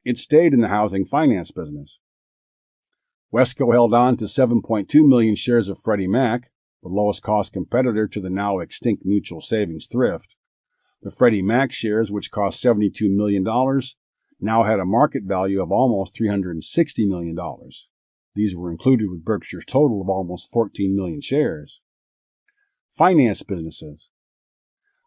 It stayed in the housing finance business. Wesco held on to 7.2 million shares of Freddie Mac, the lowest cost competitor to the now extinct Mutual Savings Thrift. The Freddie Mac shares, which cost $72 million, now had a market value of almost $360 million. These were included with Berkshire's total of almost 14 million shares. Finance businesses.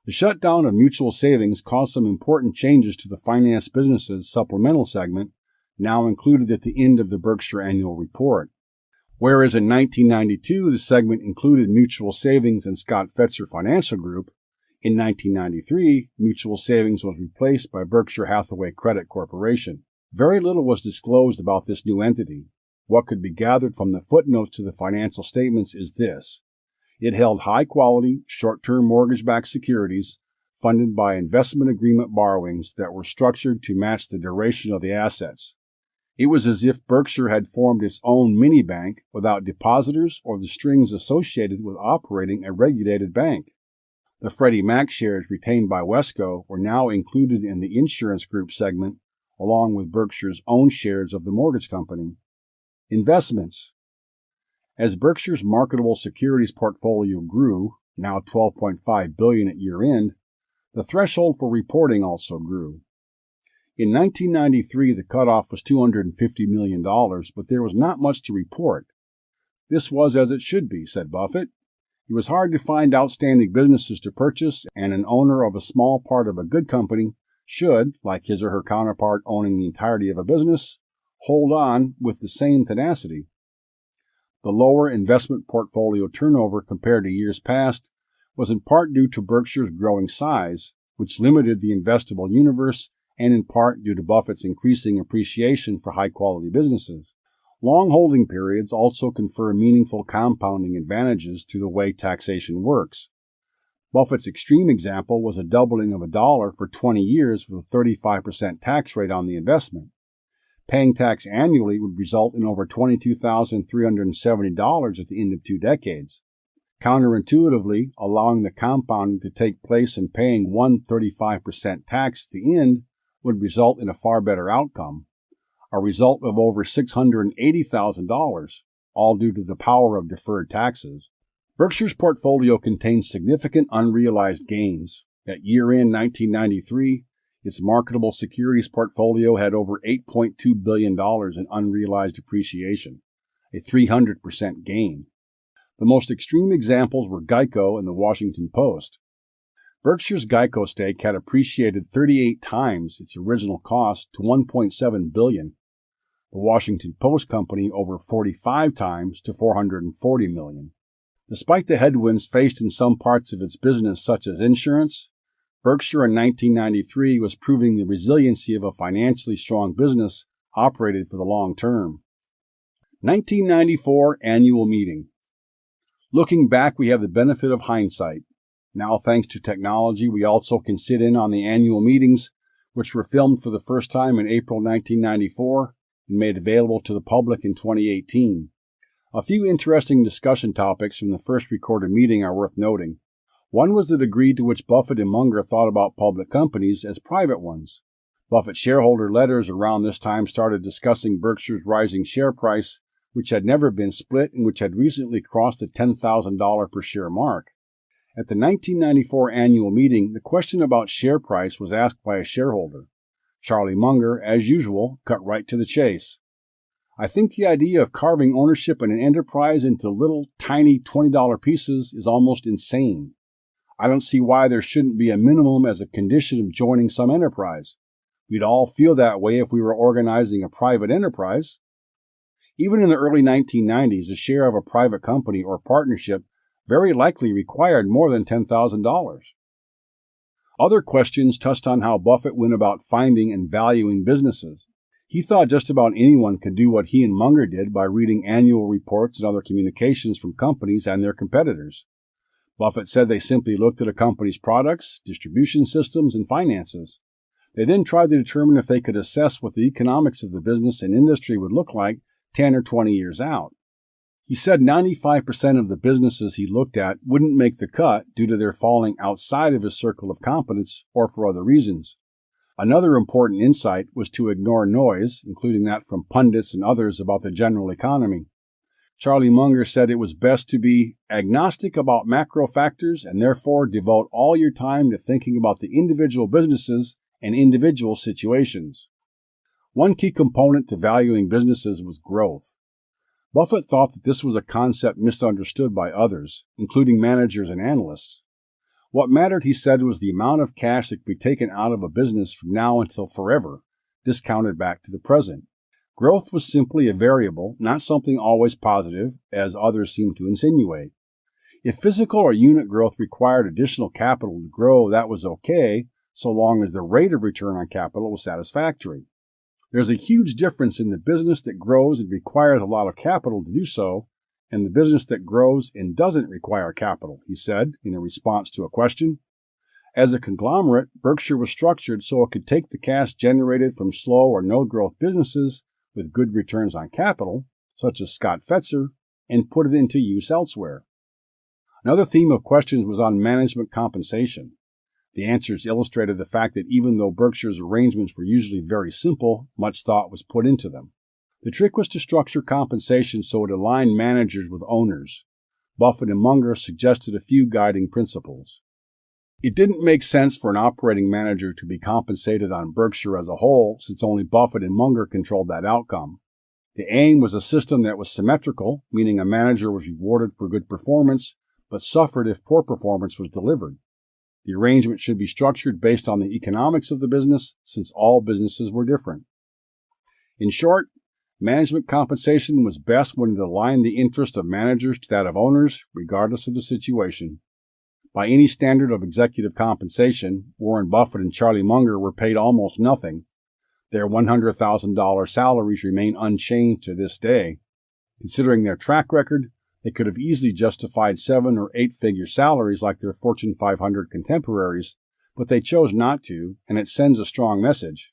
The shutdown of Mutual Savings caused some important changes to the finance business's supplemental segment, now included at the end of the Berkshire Annual Report. Whereas in 1992 the segment included Mutual Savings and Scott Fetzer Financial Group, in 1993 Mutual Savings was replaced by Berkshire Hathaway Credit Corporation. Very little was disclosed about this new entity. What could be gathered from the footnotes to the financial statements is this. It held high-quality, short-term mortgage-backed securities funded by investment agreement borrowings that were structured to match the duration of the assets. It was as if Berkshire had formed its own mini-bank without depositors or the strings associated with operating a regulated bank. The Freddie Mac shares retained by Wesco were now included in the insurance group segment, along with Berkshire's own shares of the mortgage company. Investments. As Berkshire's marketable securities portfolio grew, now $12.5 billion at year-end, the threshold for reporting also grew. In 1993, the cutoff was $250 million, but there was not much to report. This was as it should be, said Buffett. It was hard to find outstanding businesses to purchase, and an owner of a small part of a good company should, like his or her counterpart owning the entirety of a business, hold on with the same tenacity. The lower investment portfolio turnover compared to years past was in part due to Berkshire's growing size, which limited the investable universe, and in part due to Buffett's increasing appreciation for high-quality businesses. Long holding periods also confer meaningful compounding advantages to the way taxation works. Buffett's extreme example was a doubling of $1 for 20 years with a 35% tax rate on the investment. Paying tax annually would result in over $22,370 at the end of 2 decades. Counterintuitively, allowing the compounding to take place and paying one 35% tax at the end would result in a far better outcome, a result of over $680,000, all due to the power of deferred taxes. Berkshire's portfolio contains significant unrealized gains. At year-end 1993, its marketable securities portfolio had over $8.2 billion in unrealized appreciation, a 300% gain. The most extreme examples were Geico and the Washington Post. Berkshire's Geico stake had appreciated 38 times its original cost to $1.7 billion. The Washington Post company over 45 times to $440 million. Despite the headwinds faced in some parts of its business, such as insurance, Berkshire in 1993 was proving the resiliency of a financially strong business operated for the long term. 1994 Annual Meeting. Looking back, we have the benefit of hindsight. Now, thanks to technology, we also can sit in on the annual meetings, which were filmed for the first time in April 1994 and made available to the public in 2018. A few interesting discussion topics from the first recorded meeting are worth noting. One was the degree to which Buffett and Munger thought about public companies as private ones. Buffett shareholder letters around this time started discussing Berkshire's rising share price, which had never been split and which had recently crossed the $10,000 per share mark. At the 1994 annual meeting, the question about share price was asked by a shareholder. Charlie Munger, as usual, cut right to the chase. I think the idea of carving ownership in an enterprise into little, tiny $20 pieces is almost insane. I don't see why there shouldn't be a minimum as a condition of joining some enterprise. We'd all feel that way if we were organizing a private enterprise. Even in the early 1990s, a share of a private company or partnership very likely required more than $10,000. Other questions touched on how Buffett went about finding and valuing businesses. He thought just about anyone could do what he and Munger did by reading annual reports and other communications from companies and their competitors. Buffett said they simply looked at a company's products, distribution systems, and finances. They then tried to determine if they could assess what the economics of the business and industry would look like 10 or 20 years out. He said 95% of the businesses he looked at wouldn't make the cut due to their falling outside of his circle of competence or for other reasons. Another important insight was to ignore noise, including that from pundits and others about the general economy. Charlie Munger said it was best to be agnostic about macro factors and therefore devote all your time to thinking about the individual businesses and individual situations. One key component to valuing businesses was growth. Buffett thought that this was a concept misunderstood by others, including managers and analysts. What mattered, he said, was the amount of cash that could be taken out of a business from now until forever, discounted back to the present. Growth was simply a variable, not something always positive, as others seem to insinuate. If physical or unit growth required additional capital to grow, that was okay, so long as the rate of return on capital was satisfactory. There's a huge difference in the business that grows and requires a lot of capital to do so, and the business that grows and doesn't require capital, he said in a response to a question. As a conglomerate, Berkshire was structured so it could take the cash generated from slow or no-growth businesses with good returns on capital, such as Scott Fetzer, and put it into use elsewhere. Another theme of questions was on management compensation. The answers illustrated the fact that even though Berkshire's arrangements were usually very simple, much thought was put into them. The trick was to structure compensation so it aligned managers with owners. Buffett and Munger suggested a few guiding principles. It didn't make sense for an operating manager to be compensated on Berkshire as a whole, since only Buffett and Munger controlled that outcome. The aim was a system that was symmetrical, meaning a manager was rewarded for good performance, but suffered if poor performance was delivered. The arrangement should be structured based on the economics of the business, since all businesses were different. In short, management compensation was best when it aligned the interest of managers to that of owners, regardless of the situation. By any standard of executive compensation, Warren Buffett and Charlie Munger were paid almost nothing. Their $100,000 salaries remain unchanged to this day. Considering their track record, they could have easily justified 7- or 8-figure salaries like their Fortune 500 contemporaries, but they chose not to, and it sends a strong message.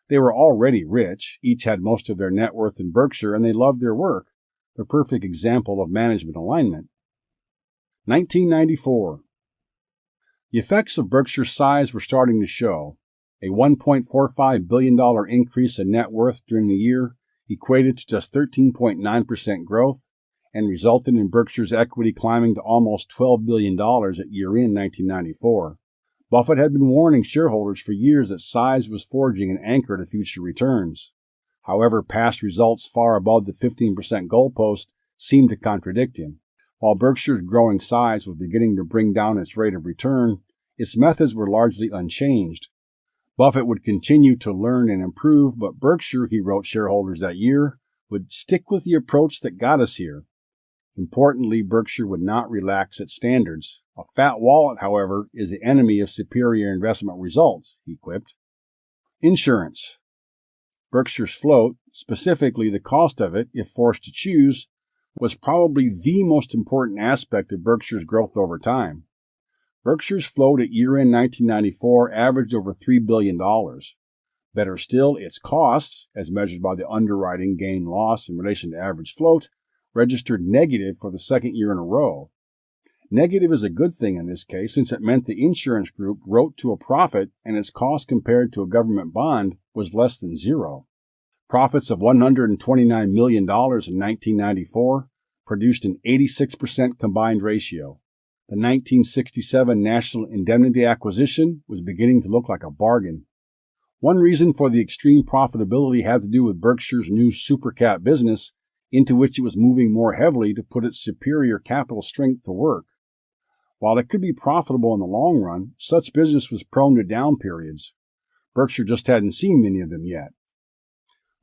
They were already rich, each had most of their net worth in Berkshire, and they loved their work, the perfect example of management alignment. 1994. The effects of Berkshire's size were starting to show. A $1.45 billion increase in net worth during the year equated to just 13.9% growth, and resulted in Berkshire's equity climbing to almost $12 billion at year-end 1994. Buffett had been warning shareholders for years that size was forging an anchor to future returns. However, past results far above the 15% goalpost seemed to contradict him. While Berkshire's growing size was beginning to bring down its rate of return, its methods were largely unchanged. Buffett would continue to learn and improve, but Berkshire, he wrote shareholders that year, would stick with the approach that got us here. Importantly, Berkshire would not relax its standards. A fat wallet, however, is the enemy of superior investment results, he quipped. Insurance. Berkshire's float, specifically the cost of it, if forced to choose, was probably the most important aspect of Berkshire's growth over time. Berkshire's float at year-end 1994 averaged over $3 billion. Better still, its costs, as measured by the underwriting gain-loss in relation to average float, registered negative for the second year in a row. Negative is a good thing in this case, since it meant the insurance group wrote to a profit and its cost compared to a government bond was less than zero. Profits of $129 million in 1994 produced an 86% combined ratio. The 1967 National Indemnity acquisition was beginning to look like a bargain. One reason for the extreme profitability had to do with Berkshire's new supercat business, into which it was moving more heavily to put its superior capital strength to work. While it could be profitable in the long run, such business was prone to down periods. Berkshire just hadn't seen many of them yet.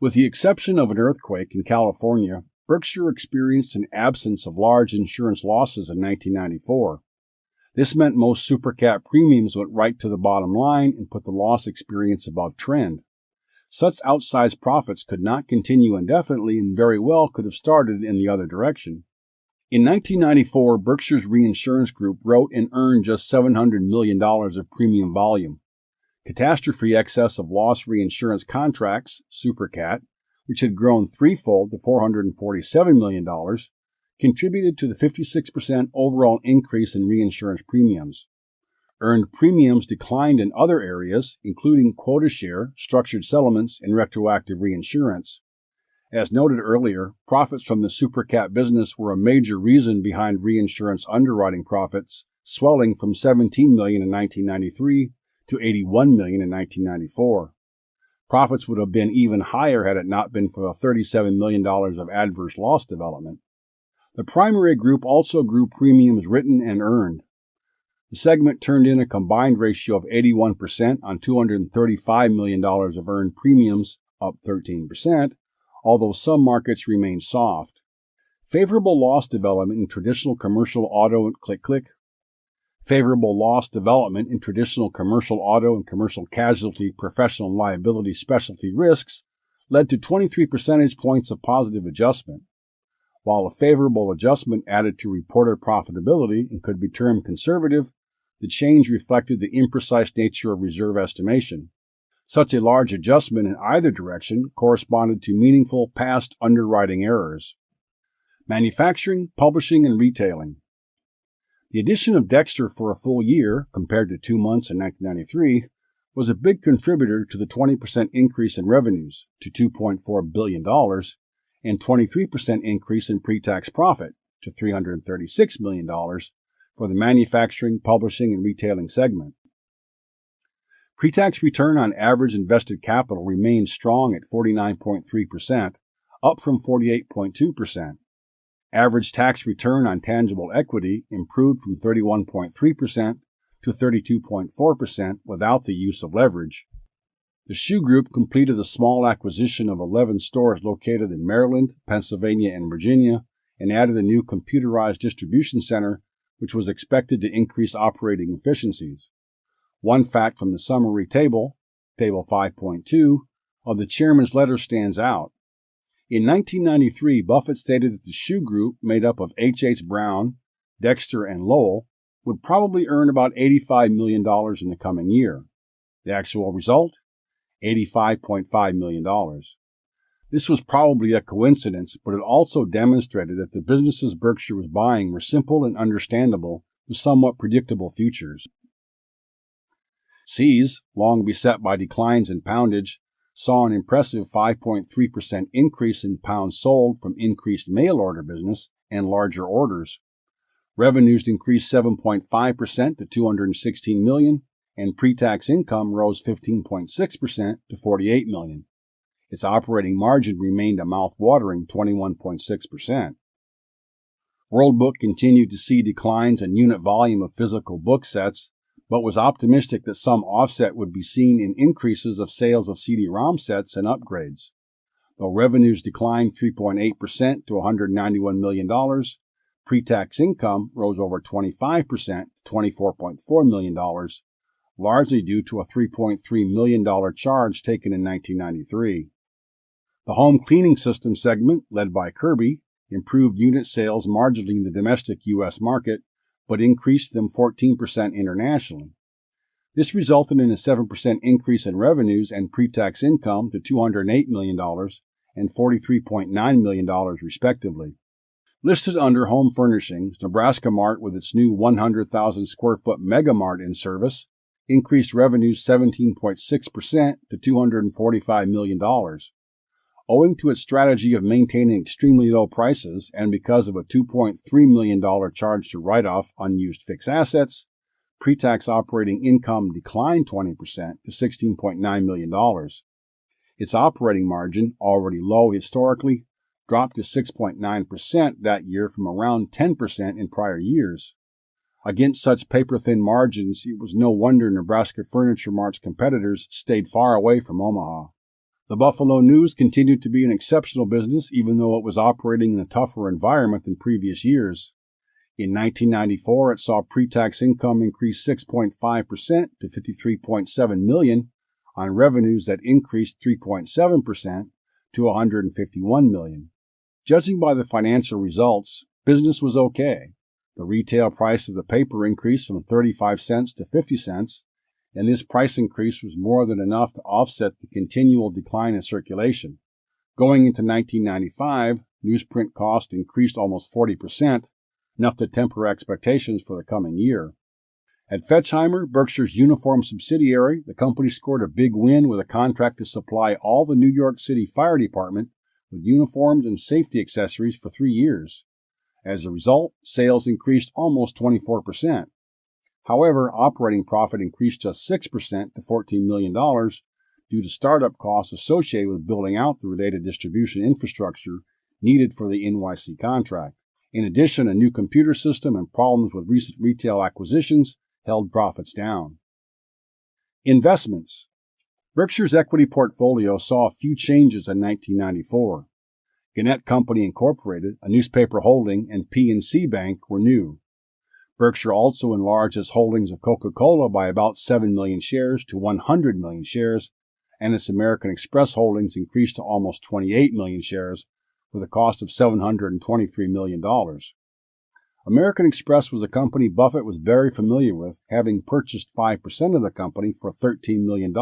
With the exception of an earthquake in California, Berkshire experienced an absence of large insurance losses in 1994. This meant most supercat premiums went right to the bottom line and put the loss experience above trend. Such outsized profits could not continue indefinitely and very well could have started in the other direction. In 1994, Berkshire's reinsurance group wrote and earned just $700 million of premium volume. Catastrophe excess of loss reinsurance contracts, supercat, which had grown threefold to $447 million, contributed to the 56% overall increase in reinsurance premiums. Earned premiums declined in other areas, including quota share, structured settlements, and retroactive reinsurance. As noted earlier, profits from the supercat business were a major reason behind reinsurance underwriting profits, swelling from $17 million in 1993 to $81 million in 1994. Profits would have been even higher had it not been for the $37 million of adverse loss development. The primary group also grew premiums written and earned. The segment turned in a combined ratio of 81% on $235 million of earned premiums, up 13%, although some markets remained soft. Favorable loss development in traditional commercial auto and Favorable loss development in traditional commercial auto and commercial casualty professional liability specialty risks led to 23 percentage points of positive adjustment. While a favorable adjustment added to reported profitability and could be termed conservative, the change reflected the imprecise nature of reserve estimation. Such a large adjustment in either direction corresponded to meaningful past underwriting errors. Manufacturing, publishing, and retailing. The addition of Dexter for a full year, compared to 2 months in 1993, was a big contributor to the 20% increase in revenues to $2.4 billion and 23% increase in pre-tax profit to $336 million for the manufacturing, publishing, and retailing segment. Pre-tax return on average invested capital remained strong at 49.3%, up from 48.2%. Average tax return on tangible equity improved from 31.3% to 32.4% without the use of leverage. The Shoe Group completed a small acquisition of 11 stores located in Maryland, Pennsylvania, and Virginia, and added a new computerized distribution center, which was expected to increase operating efficiencies. One fact from the summary table, Table 5.2, of the chairman's letter stands out. In 1993, Buffett stated that the Shoe Group, made up of H.H. Brown, Dexter, and Lowell, would probably earn about $85 million in the coming year. The actual result? $85.5 million. This was probably a coincidence, but it also demonstrated that the businesses Berkshire was buying were simple and understandable, with somewhat predictable futures. Seas, long beset by declines in poundage, saw an impressive 5.3% increase in pounds sold from increased mail order business and larger orders. Revenues increased 7.5% to $216 million, and pre-tax income rose 15.6% to $48 million. Its operating margin remained a mouth-watering 21.6%. World Book continued to see declines in unit volume of physical book sets, but was optimistic that some offset would be seen in increases of sales of CD-ROM sets and upgrades. Though revenues declined 3.8% to $191 million, pre-tax income rose over 25% to $24.4 million, largely due to a $3.3 million charge taken in 1993. The home cleaning system segment, led by Kirby, improved unit sales marginally in the domestic U.S. market, but increased them 14% internationally. This resulted in a 7% increase in revenues and pre-tax income to $208 million and $43.9 million, respectively. Listed under Home Furnishings, Nebraska Mart, with its new 100,000 square foot Mega Mart in service, increased revenues 17.6% to $245 million. Owing to its strategy of maintaining extremely low prices and because of a $2.3 million charge to write off unused fixed assets, pre-tax operating income declined 20% to $16.9 million. Its operating margin, already low historically, dropped to 6.9% that year from around 10% in prior years. Against such paper-thin margins, it was no wonder Nebraska Furniture Mart's competitors stayed far away from Omaha. The Buffalo News continued to be an exceptional business even though it was operating in a tougher environment than previous years. In 1994, it saw pre-tax income increase 6.5% to $53.7 million on revenues that increased 3.7% to $151 million. Judging by the financial results, business was okay. The retail price of the paper increased from 35 cents to 50 cents, and this price increase was more than enough to offset the continual decline in circulation. Going into 1995, newsprint cost increased almost 40%, enough to temper expectations for the coming year. At Fetchheimer, Berkshire's uniform subsidiary, the company scored a big win with a contract to supply all the New York City Fire Department with uniforms and safety accessories for 3 years. As a result, sales increased almost 24%. However, operating profit increased just 6% to $14 million due to startup costs associated with building out the related distribution infrastructure needed for the NYC contract. In addition, a new computer system and problems with recent retail acquisitions held profits down. Investments. Berkshire's equity portfolio saw a few changes in 1994. Gannett Company Incorporated, a newspaper holding, and PNC Bank were new. Berkshire also enlarged its holdings of Coca-Cola by about 7 million shares to 100 million shares, and its American Express holdings increased to almost 28 million shares with a cost of $723 million. American Express was a company Buffett was very familiar with, having purchased 5% of the company for $13 million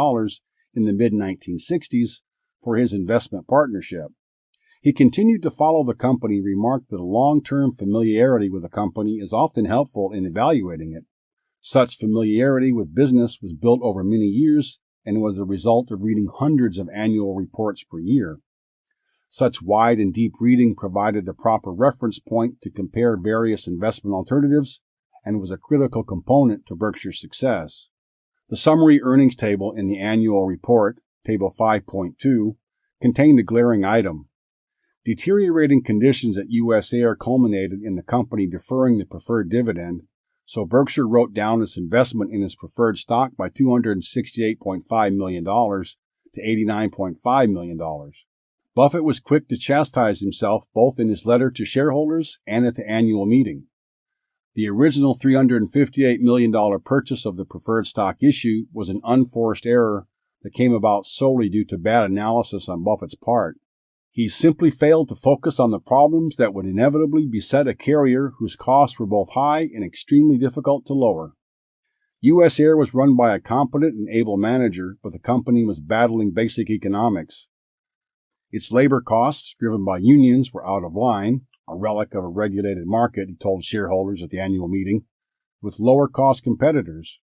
in the mid-1960s for his investment partnership. He continued to follow the company, remarked that a long-term familiarity with a company is often helpful in evaluating it. Such familiarity with business was built over many years and was the result of reading hundreds of annual reports per year. Such wide and deep reading provided the proper reference point to compare various investment alternatives and was a critical component to Berkshire's success. The summary earnings table in the annual report, Table 5.2, contained a glaring item. Deteriorating conditions at U.S. Air culminated in the company deferring the preferred dividend, so Berkshire wrote down its investment in its preferred stock by $268.5 million to $89.5 million. Buffett was quick to chastise himself both in his letter to shareholders and at the annual meeting. The original $358 million purchase of the preferred stock issue was an unforced error that came about solely due to bad analysis on Buffett's part. He simply failed to focus on the problems that would inevitably beset a carrier whose costs were both high and extremely difficult to lower. U.S. Air was run by a competent and able manager, but the company was battling basic economics. Its labor costs, driven by unions, were out of line, a relic of a regulated market, he told shareholders at the annual meeting, with lower-cost competitors.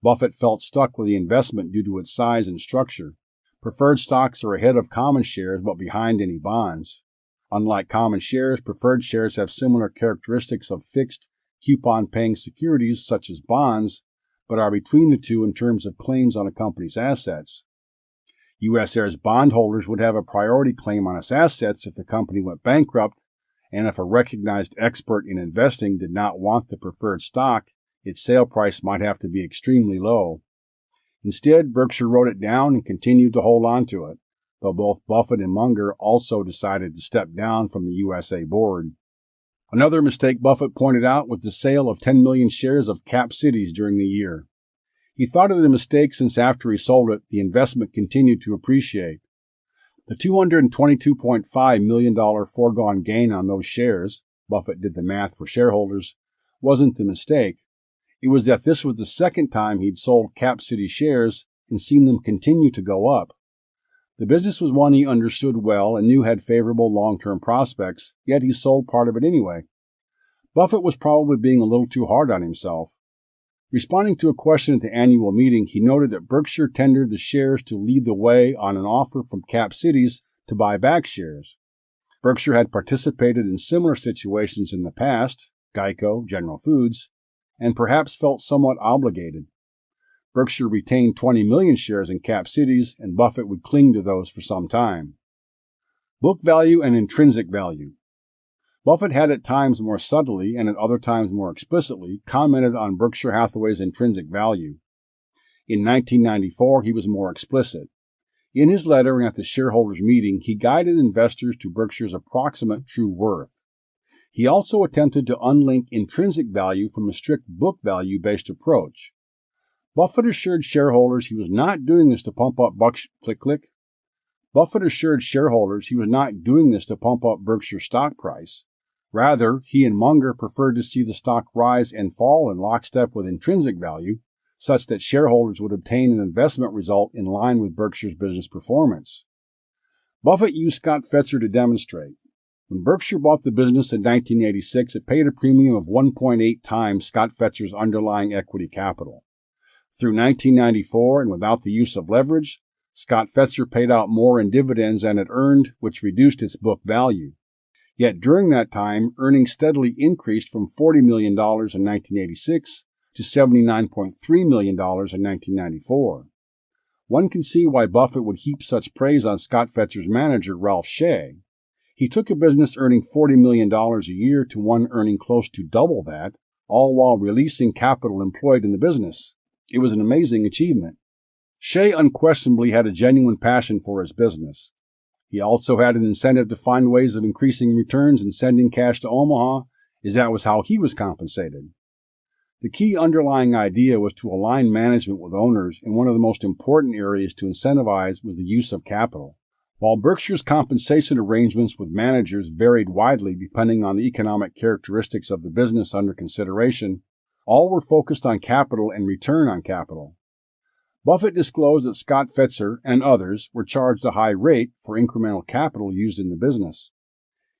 Buffett felt stuck with the investment due to its size and structure. Preferred stocks are ahead of common shares but behind any bonds. Unlike common shares, preferred shares have similar characteristics of fixed, coupon-paying securities such as bonds, but are between the two in terms of claims on a company's assets. U.S. Air's bondholders would have a priority claim on its assets if the company went bankrupt, and if a recognized expert in investing did not want the preferred stock, its sale price might have to be extremely low. Instead, Berkshire wrote it down and continued to hold on to it, though both Buffett and Munger also decided to step down from the USA board. Another mistake Buffett pointed out was the sale of 10 million shares of Cap Cities during the year. He thought of the mistake since after he sold it, the investment continued to appreciate. The $222.5 million foregone gain on those shares, Buffett did the math for shareholders, wasn't the mistake. It was that this was the second time he'd sold Cap City shares and seen them continue to go up. The business was one he understood well and knew had favorable long-term prospects, yet he sold part of it anyway. Buffett was probably being a little too hard on himself. Responding to a question at the annual meeting, he noted that Berkshire tendered the shares to lead the way on an offer from Cap Cities to buy back shares. Berkshire had participated in similar situations in the past, Geico, General Foods, and perhaps felt somewhat obligated. Berkshire retained 20 million shares in Cap Cities, and Buffett would cling to those for some time. Book value and intrinsic value. Buffett had at times more subtly and at other times more explicitly commented on Berkshire Hathaway's intrinsic value. In 1994, he was more explicit. In his letter and at the shareholders' meeting, he guided investors to Berkshire's approximate true worth. He also attempted to unlink intrinsic value from a strict book value-based approach. Buffett assured shareholders he was not doing this to pump up Buffett assured shareholders he was not doing this to pump up Berkshire's stock price. Rather, he and Munger preferred to see the stock rise and fall in lockstep with intrinsic value, such that shareholders would obtain an investment result in line with Berkshire's business performance. Buffett used Scott Fetzer to demonstrate. When Berkshire bought the business in 1986, it paid a premium of 1.8 times Scott Fetzer's underlying equity capital. Through 1994, and without the use of leverage, Scott Fetzer paid out more in dividends than it earned, which reduced its book value. Yet during that time, earnings steadily increased from $40 million in 1986 to $79.3 million in 1994. One can see why Buffett would heap such praise on Scott Fetzer's manager, Ralph Shea. He took a business earning $40 million a year to one earning close to double that, all while releasing capital employed in the business. It was an amazing achievement. Shea unquestionably had a genuine passion for his business. He also had an incentive to find ways of increasing returns and sending cash to Omaha, as that was how he was compensated. The key underlying idea was to align management with owners, and one of the most important areas to incentivize was the use of capital. While Berkshire's compensation arrangements with managers varied widely depending on the economic characteristics of the business under consideration, all were focused on capital and return on capital. Buffett disclosed that Scott Fetzer and others were charged a high rate for incremental capital used in the business.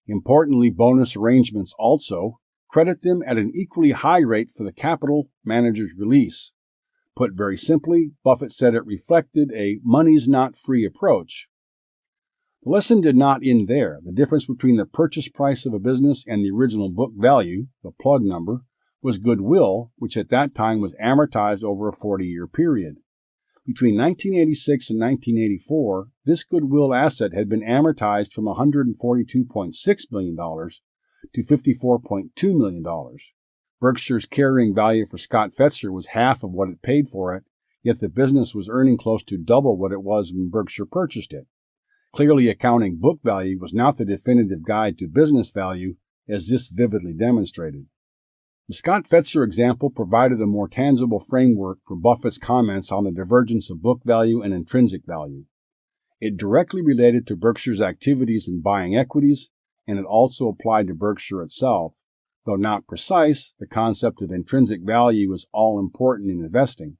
Importantly, bonus arrangements also credit them at an equally high rate for the capital managers release. Put very simply, Buffett said it reflected a money's not free approach. The lesson did not end there. The difference between the purchase price of a business and the original book value, the plug number, was goodwill, which at that time was amortized over a 40-year period. Between 1986 and 1984, this goodwill asset had been amortized from $142.6 million to $54.2 million. Berkshire's carrying value for Scott Fetzer was half of what it paid for it, yet the business was earning close to double what it was when Berkshire purchased it. Clearly, accounting book value was not the definitive guide to business value, as this vividly demonstrated. The Scott Fetzer example provided a more tangible framework for Buffett's comments on the divergence of book value and intrinsic value. It directly related to Berkshire's activities in buying equities, and it also applied to Berkshire itself. Though not precise, the concept of intrinsic value is all-important in investing.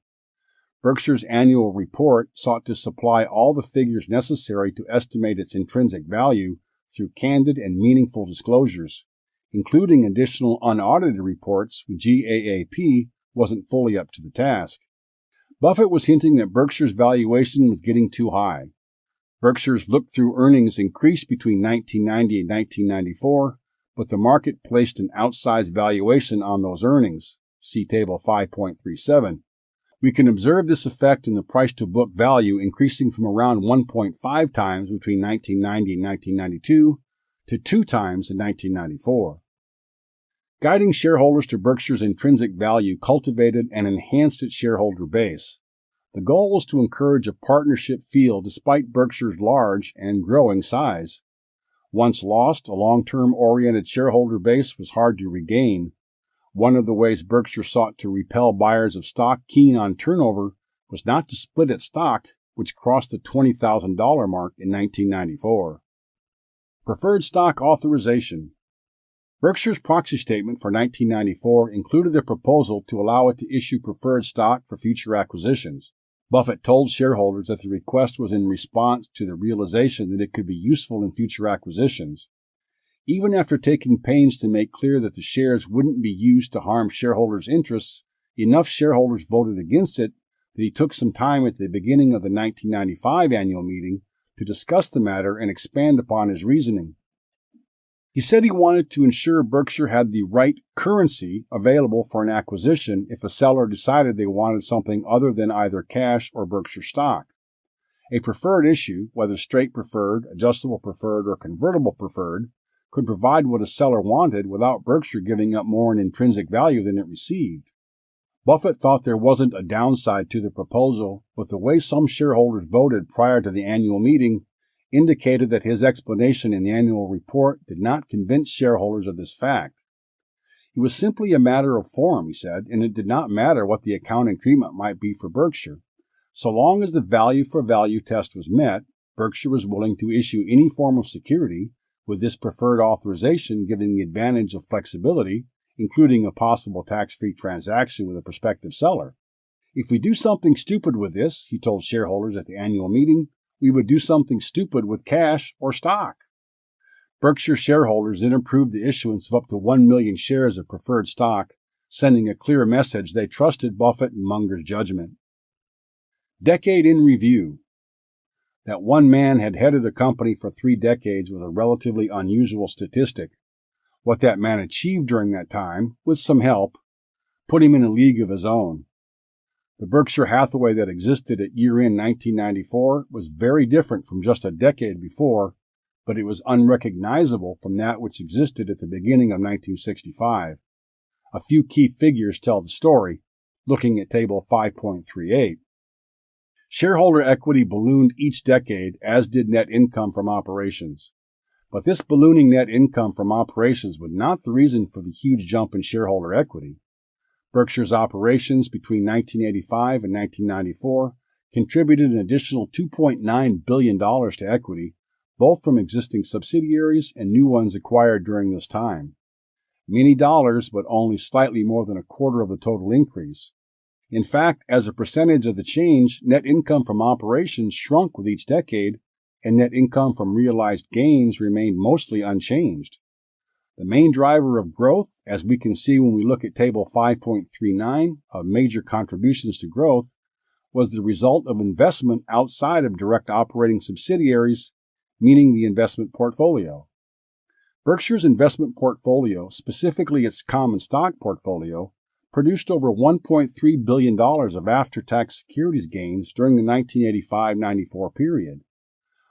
Berkshire's annual report sought to supply all the figures necessary to estimate its intrinsic value through candid and meaningful disclosures, including additional unaudited reports when GAAP wasn't fully up to the task. Buffett was hinting that Berkshire's valuation was getting too high. Berkshire's look-through earnings increased between 1990 and 1994, but the market placed an outsized valuation on those earnings. See Table 5.37. We can observe this effect in the price-to-book value increasing from around 1.5 times between 1990 and 1992 to 2 times in 1994. Guiding shareholders to Berkshire's intrinsic value cultivated and enhanced its shareholder base. The goal was to encourage a partnership feel despite Berkshire's large and growing size. Once lost, a long-term oriented shareholder base was hard to regain. One of the ways Berkshire sought to repel buyers of stock keen on turnover was not to split its stock, which crossed the $20,000 mark in 1994. Preferred stock authorization. Berkshire's proxy statement for 1994 included a proposal to allow it to issue preferred stock for future acquisitions. Buffett told shareholders that the request was in response to the realization that it could be useful in future acquisitions. Even after taking pains to make clear that the shares wouldn't be used to harm shareholders' interests, enough shareholders voted against it that he took some time at the beginning of the 1995 annual meeting to discuss the matter and expand upon his reasoning. He said he wanted to ensure Berkshire had the right currency available for an acquisition if a seller decided they wanted something other than either cash or Berkshire stock. A preferred issue, whether straight preferred, adjustable preferred, or convertible preferred, could provide what a seller wanted without Berkshire giving up more in intrinsic value than it received. Buffett thought there wasn't a downside to the proposal, but the way some shareholders voted prior to the annual meeting indicated that his explanation in the annual report did not convince shareholders of this fact. It was simply a matter of form, he said, and it did not matter what the accounting treatment might be for Berkshire. So long as the value for value test was met, Berkshire was willing to issue any form of security, with this preferred authorization giving the advantage of flexibility, including a possible tax-free transaction with a prospective seller. If we do something stupid with this, he told shareholders at the annual meeting, we would do something stupid with cash or stock. Berkshire shareholders then approved the issuance of up to 1 million shares of preferred stock, sending a clear message they trusted Buffett and Munger's judgment. Decade in review. That one man had headed the company for 3 decades was a relatively unusual statistic. What that man achieved during that time, with some help, put him in a league of his own. The Berkshire Hathaway that existed at year-end 1994 was very different from just a decade before, but it was unrecognizable from that which existed at the beginning of 1965. A few key figures tell the story, looking at Table 5.38. Shareholder equity ballooned each decade, as did net income from operations. But this ballooning net income from operations was not the reason for the huge jump in shareholder equity. Berkshire's operations between 1985 and 1994 contributed an additional $2.9 billion to equity, both from existing subsidiaries and new ones acquired during this time. Many dollars, but only slightly more than a quarter of the total increase. In fact, as a percentage of the change, net income from operations shrunk with each decade, and net income from realized gains remained mostly unchanged. The main driver of growth, as we can see when we look at Table 5.39 of major contributions to growth, was the result of investment outside of direct operating subsidiaries, meaning the investment portfolio. Berkshire's investment portfolio, specifically its common stock portfolio, produced over $1.3 billion of after-tax securities gains during the 1985-94 period.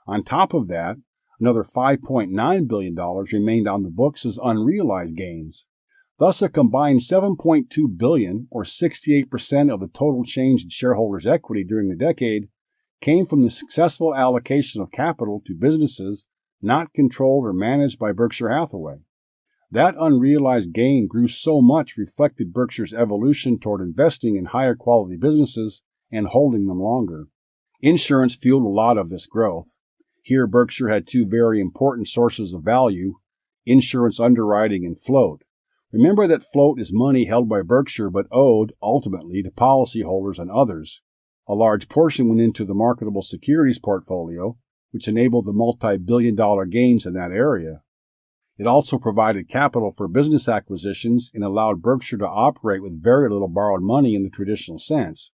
On top of that, another $5.9 billion remained on the books as unrealized gains. Thus, a combined $7.2 billion, or 68% of the total change in shareholders' equity during the decade, came from the successful allocation of capital to businesses not controlled or managed by Berkshire Hathaway. That unrealized gain grew so much reflected Berkshire's evolution toward investing in higher quality businesses and holding them longer. Insurance fueled a lot of this growth. Here, Berkshire had 2 very important sources of value, insurance underwriting and float. Remember that float is money held by Berkshire but owed, ultimately, to policyholders and others. A large portion went into the marketable securities portfolio, which enabled the multi-billion-dollar gains in that area. It also provided capital for business acquisitions and allowed Berkshire to operate with very little borrowed money in the traditional sense.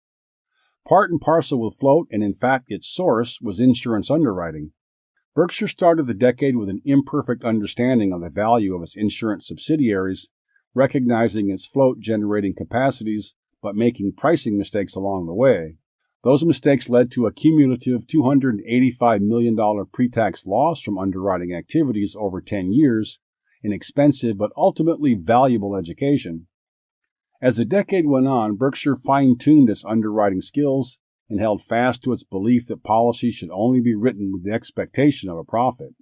Part and parcel with float, and in fact its source, was insurance underwriting. Berkshire started the decade with an imperfect understanding of the value of its insurance subsidiaries, recognizing its float-generating capacities, but making pricing mistakes along the way. Those mistakes led to a cumulative $285 million pre-tax loss from underwriting activities over 10 years, an expensive but ultimately valuable education. As the decade went on, Berkshire fine-tuned its underwriting skills and held fast to its belief that policies should only be written with the expectation of a profit.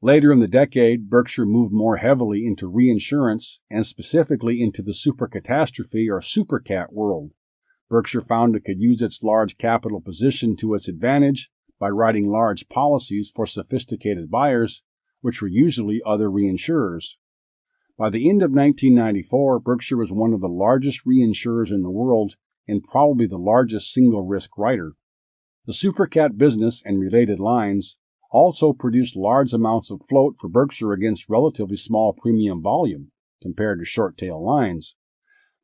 Later in the decade, Berkshire moved more heavily into reinsurance and specifically into the supercatastrophe or supercat world. Berkshire found it could use its large capital position to its advantage by writing large policies for sophisticated buyers, which were usually other reinsurers. By the end of 1994, Berkshire was one of the largest reinsurers in the world and probably the largest single-risk writer. The supercat business and related lines also produced large amounts of float for Berkshire against relatively small premium volume compared to short-tail lines.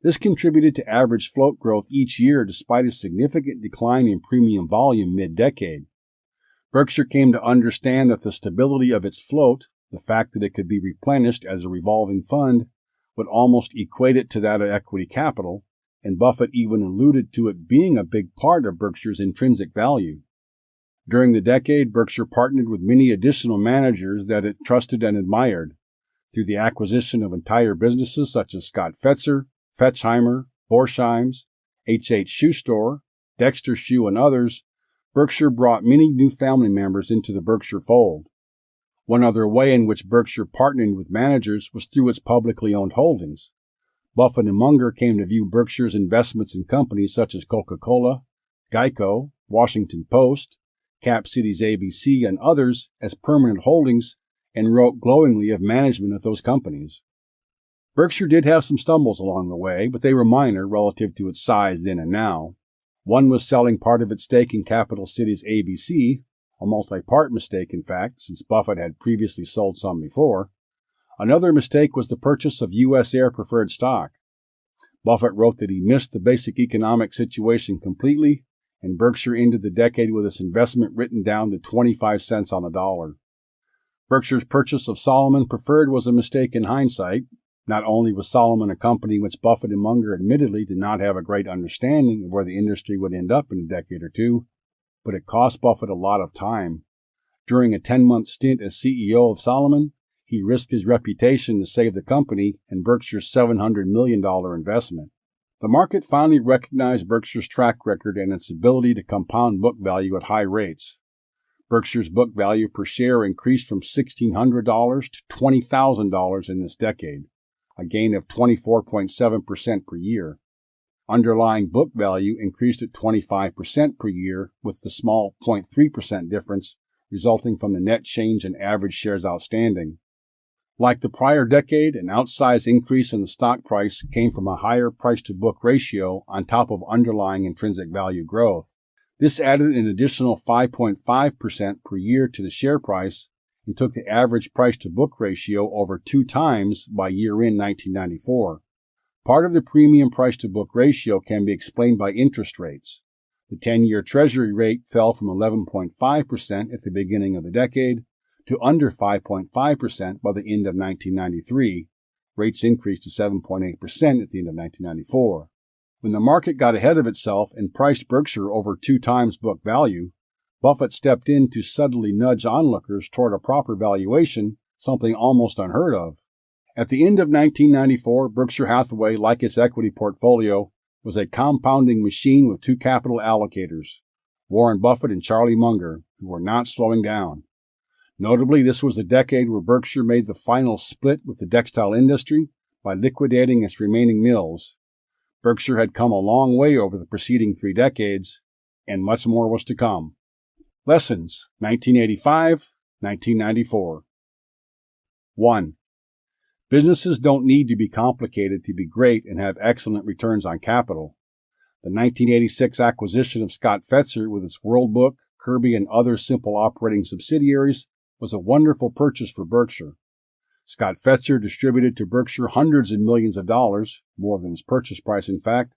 This contributed to average float growth each year despite a significant decline in premium volume mid-decade. Berkshire came to understand that the stability of its float, the fact that it could be replenished as a revolving fund, would almost equate it to that of equity capital, and Buffett even alluded to it being a big part of Berkshire's intrinsic value. During the decade, Berkshire partnered with many additional managers that it trusted and admired. Through the acquisition of entire businesses such as Scott Fetzer, Fetchheimer, Borsheim's, H.H. Shoe Store, Dexter Shoe, and others, Berkshire brought many new family members into the Berkshire fold. One other way in which Berkshire partnered with managers was through its publicly owned holdings. Buffett and Munger came to view Berkshire's investments in companies such as Coca-Cola, Geico, Washington Post, Cap Cities ABC, and others as permanent holdings and wrote glowingly of management of those companies. Berkshire did have some stumbles along the way, but they were minor relative to its size then and now. One was selling part of its stake in Capital Cities ABC, a multi-part mistake in fact, since Buffett had previously sold some before. Another mistake was the purchase of U.S. Air preferred stock. Buffett wrote that he missed the basic economic situation completely, and Berkshire ended the decade with its investment written down to 25 cents on the dollar. Berkshire's purchase of Salomon Preferred was a mistake in hindsight. Not only was Salomon a company which Buffett and Munger admittedly did not have a great understanding of where the industry would end up in a decade or two, but it cost Buffett a lot of time. During a 10-month stint as CEO of Salomon, he risked his reputation to save the company and Berkshire's $700 million investment. The market finally recognized Berkshire's track record and its ability to compound book value at high rates. Berkshire's book value per share increased from $1,600 to $20,000 in this decade, a gain of 24.7% per year. Underlying book value increased at 25% per year, with the small 0.3% difference resulting from the net change in average shares outstanding. Like the prior decade, an outsized increase in the stock price came from a higher price-to-book ratio on top of underlying intrinsic value growth. This added an additional 5.5% per year to the share price and took the average price-to-book ratio over 2 times by year-end 1994. Part of the premium price-to-book ratio can be explained by interest rates. The 10-year Treasury rate fell from 11.5% at the beginning of the decade to under 5.5% by the end of 1993. Rates increased to 7.8% at the end of 1994. When the market got ahead of itself and priced Berkshire over 2 times book value, Buffett stepped in to subtly nudge onlookers toward a proper valuation, something almost unheard of. At the end of 1994, Berkshire Hathaway, like its equity portfolio, was a compounding machine with 2 capital allocators, Warren Buffett and Charlie Munger, who were not slowing down. Notably, this was the decade where Berkshire made the final split with the textile industry by liquidating its remaining mills. Berkshire had come a long way over the preceding 3 decades, and much more was to come. Lessons, 1985-1994. 1. Businesses don't need to be complicated to be great and have excellent returns on capital. The 1986 acquisition of Scott Fetzer with its World Book, Kirby, and other simple operating subsidiaries was a wonderful purchase for Berkshire. Scott Fetzer distributed to Berkshire hundreds of millions of dollars, more than his purchase price in fact,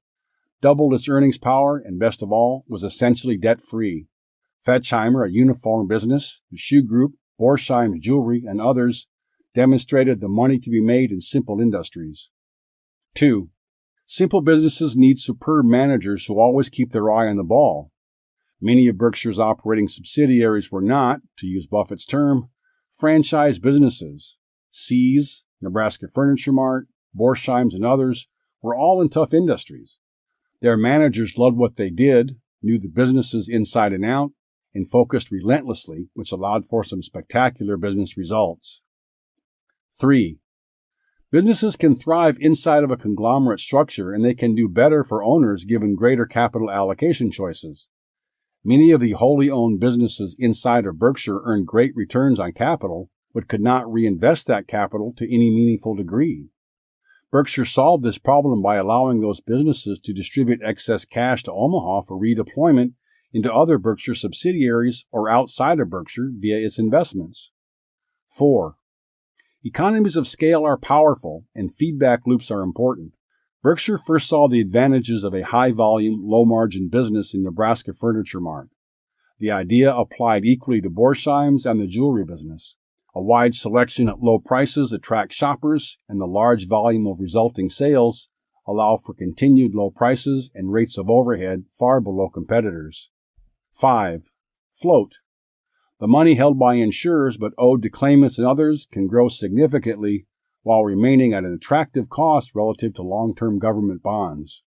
doubled its earnings power, and best of all, was essentially debt-free. Fetchheimer, a uniform business, the Shoe Group, Borsheim Jewelry, and others demonstrated the money to be made in simple industries. 2. Simple businesses need superb managers who always keep their eye on the ball. Many of Berkshire's operating subsidiaries were not, to use Buffett's term, franchise businesses. See's, Nebraska Furniture Mart, Borsheim's, and others were all in tough industries. Their managers loved what they did, knew the businesses inside and out, and focused relentlessly, which allowed for some spectacular business results. 3. Businesses can thrive inside of a conglomerate structure, and they can do better for owners given greater capital allocation choices. Many of the wholly owned businesses inside of Berkshire earned great returns on capital, but could not reinvest that capital to any meaningful degree. Berkshire solved this problem by allowing those businesses to distribute excess cash to Omaha for redeployment into other Berkshire subsidiaries or outside of Berkshire via its investments. 4. Economies of scale are powerful, and feedback loops are important. Berkshire first saw the advantages of a high-volume, low-margin business in Nebraska Furniture Mart. The idea applied equally to Borsheim's and the jewelry business. A wide selection at low prices attracts shoppers, and the large volume of resulting sales allow for continued low prices and rates of overhead far below competitors. 5. Float. The money held by insurers but owed to claimants and others can grow significantly while remaining at an attractive cost relative to long-term government bonds.